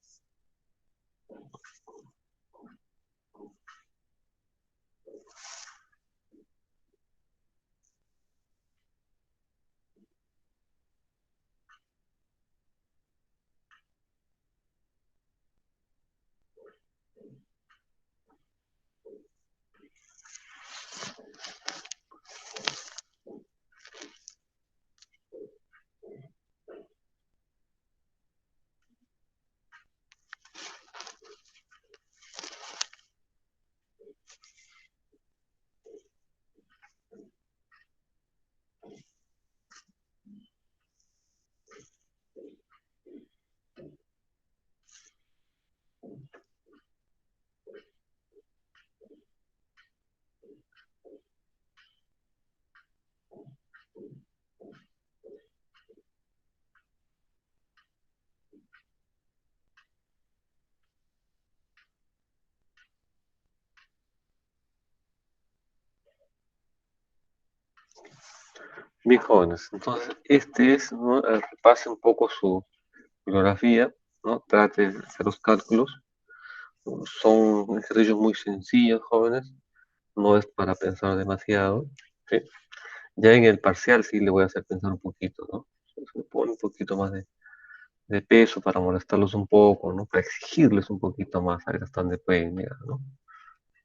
A: Bien, jóvenes. Entonces, este es, ¿no? Repase un poco su bibliografía, ¿no? Trate de hacer los cálculos. Son ejercicios muy sencillos, jóvenes. No es para pensar demasiado, ¿sí? Ya en el parcial sí le voy a hacer pensar un poquito, ¿no? Se le pone un poquito más de peso para molestarlos un poco, ¿no? Para exigirles un poquito más a ver hasta dónde pueden llegar, ¿no?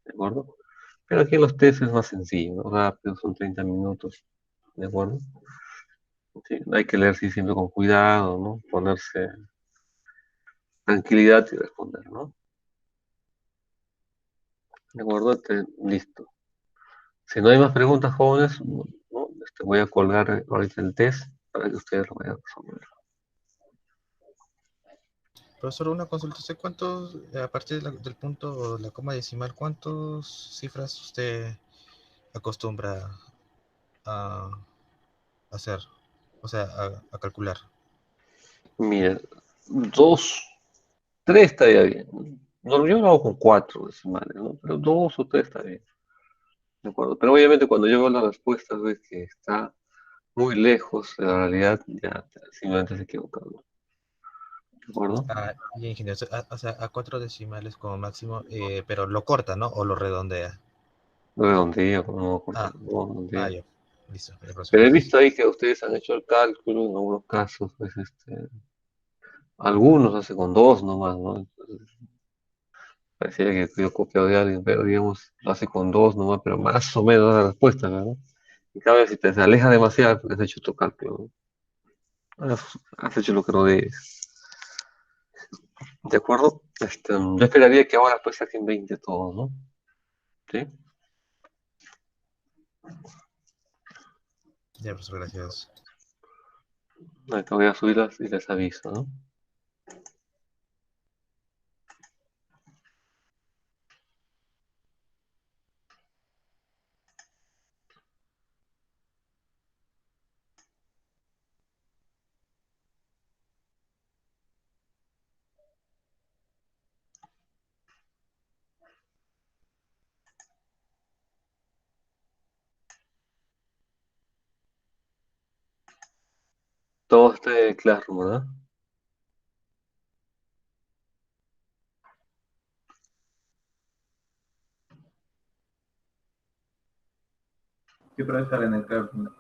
A: ¿De acuerdo? Pero aquí en los test es más sencillo, ¿no? Rápido, son 30 minutos, ¿de acuerdo? Sí, hay que leer sí, siempre con cuidado, ¿no? Ponerse tranquilidad y responder, ¿no? ¿De acuerdo? Listo. Si no hay más preguntas, jóvenes, ¿no? Voy a colgar ahorita el test para que ustedes lo vayan a resolver.
F: Profesor, una consulta. ¿Usted cuántos, a partir del punto o la coma decimal, cuántas cifras usted acostumbra a hacer? O sea, a calcular.
A: Mira, 2, 3 estaría bien. No, yo lo hago con 4 decimales, ¿no? Pero 2 o 3 está bien. ¿De acuerdo? Pero obviamente cuando yo veo la respuesta, ves que está muy lejos de la realidad, ya simplemente se equivocan, ¿no? ¿de acuerdo?
F: Y ingeniero, o sea, a 4 decimales como máximo, pero lo corta, ¿no? O lo redondea.
A: Redondeo, no,
F: Ah,
A: no, redondeo.
F: ya. Listo, ya, profesor,
A: Pero he
F: gracias.
A: visto ahí que ustedes han hecho el cálculo en algunos casos, pues algunos hace con dos nomás, ¿no? Entonces, parecía que yo copiado de alguien, pero digamos, lo hace con dos nomás, pero más o menos la respuesta, ¿no? En cambio, si te alejas demasiado, porque has hecho tu cálculo, ¿no? Has hecho lo que no debes. ¿De acuerdo? Yo esperaría que ahora pues saquen 20 todos, ¿no? ¿Sí?
F: Ya, profesor, gracias.
A: Ahorita voy a subirlas y les aviso, ¿no? Todo este Classroom, ¿verdad?
H: Sí, profesor, en el cálculo.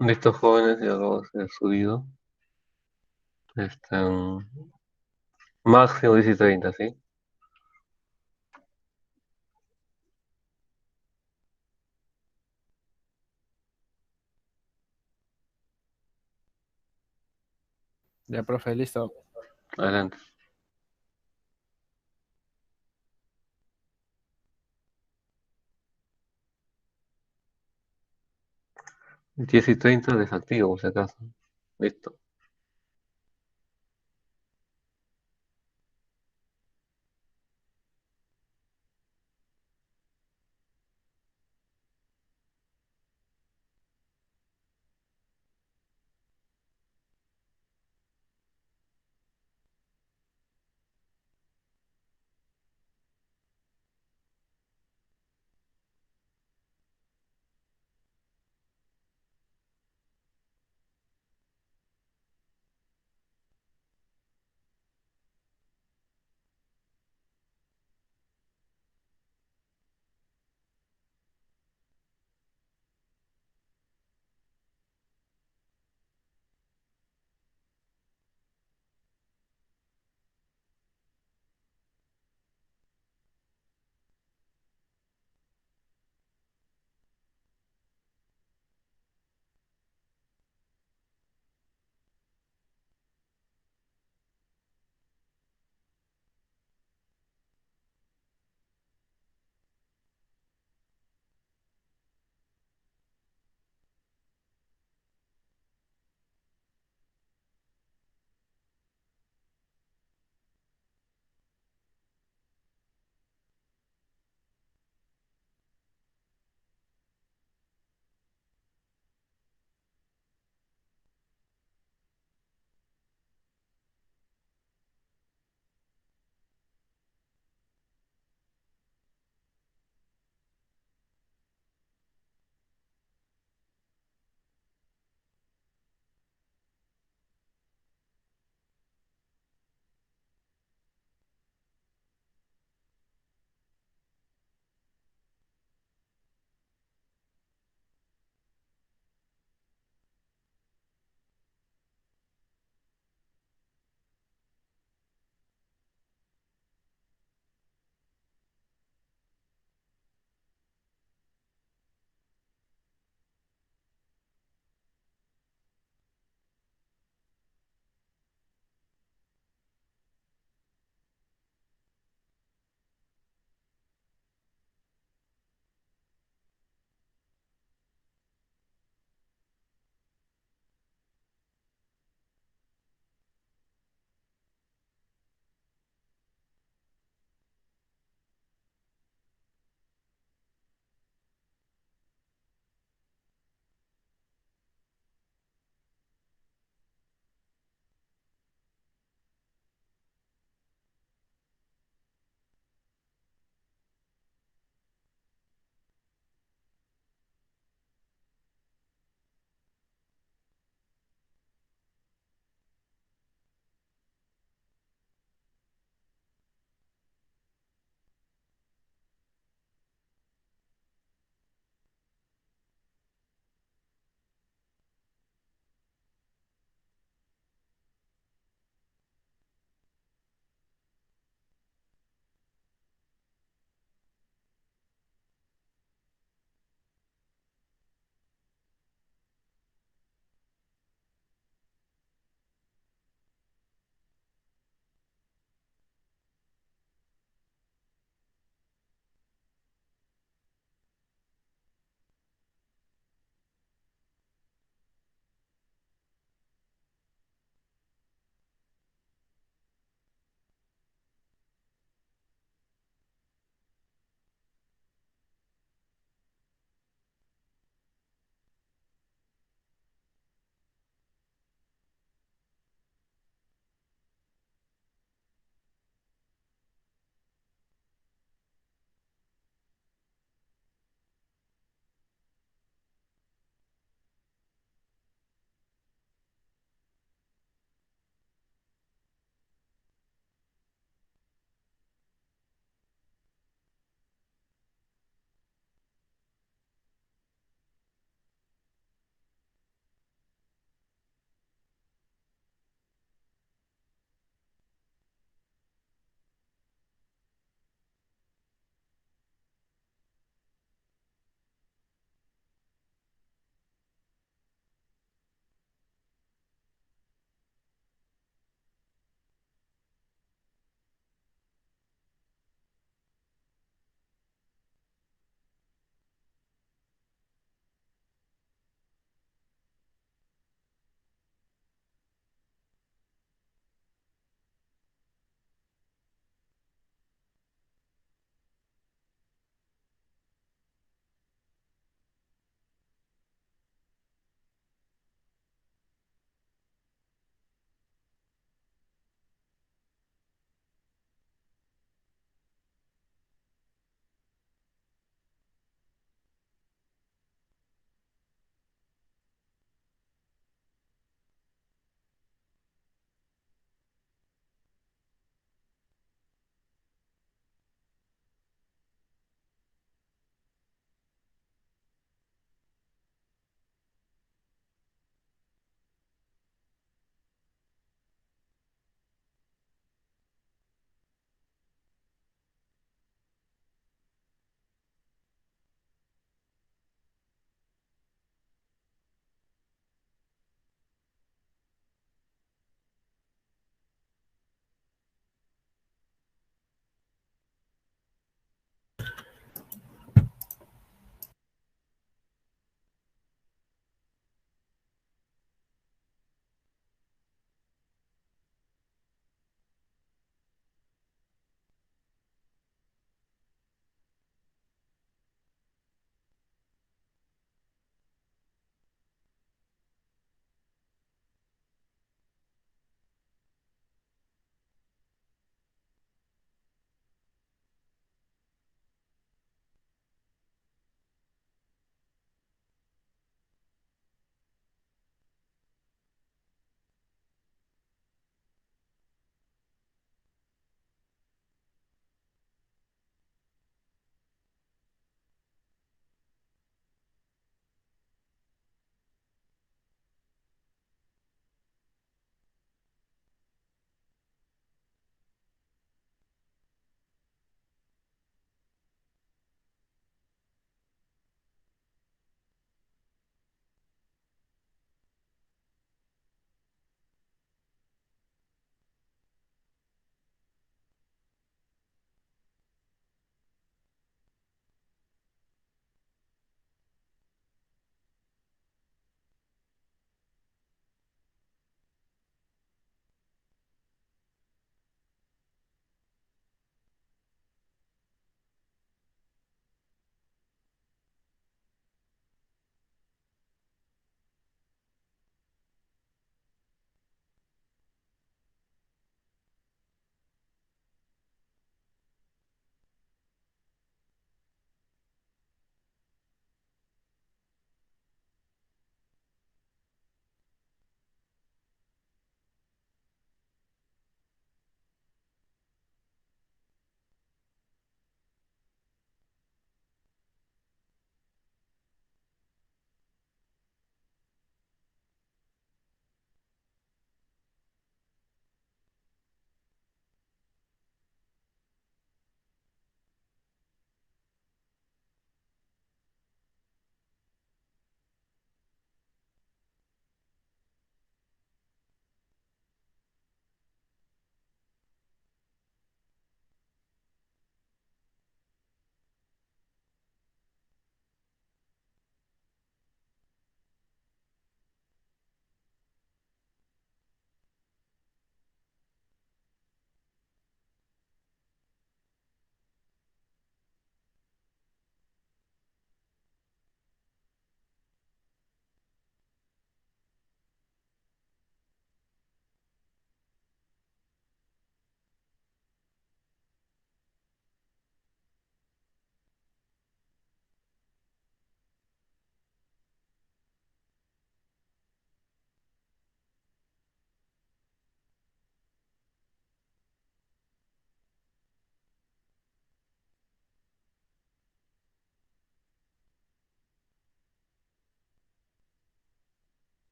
A: Listos jóvenes, ya acabo de ser subido. Están máximo 10 y 30, ¿sí?
I: Ya, profe, listo.
A: Adelante. 10 y 30 desactivo, por si acaso. Listo.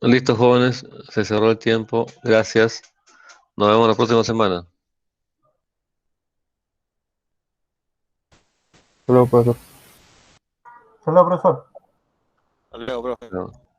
A: Listo, jóvenes, se cerró el tiempo. Gracias. Nos vemos la próxima semana.
I: Solo, profesor.
C: Solo, profesor.
D: Hasta luego, profe.
A: Chao.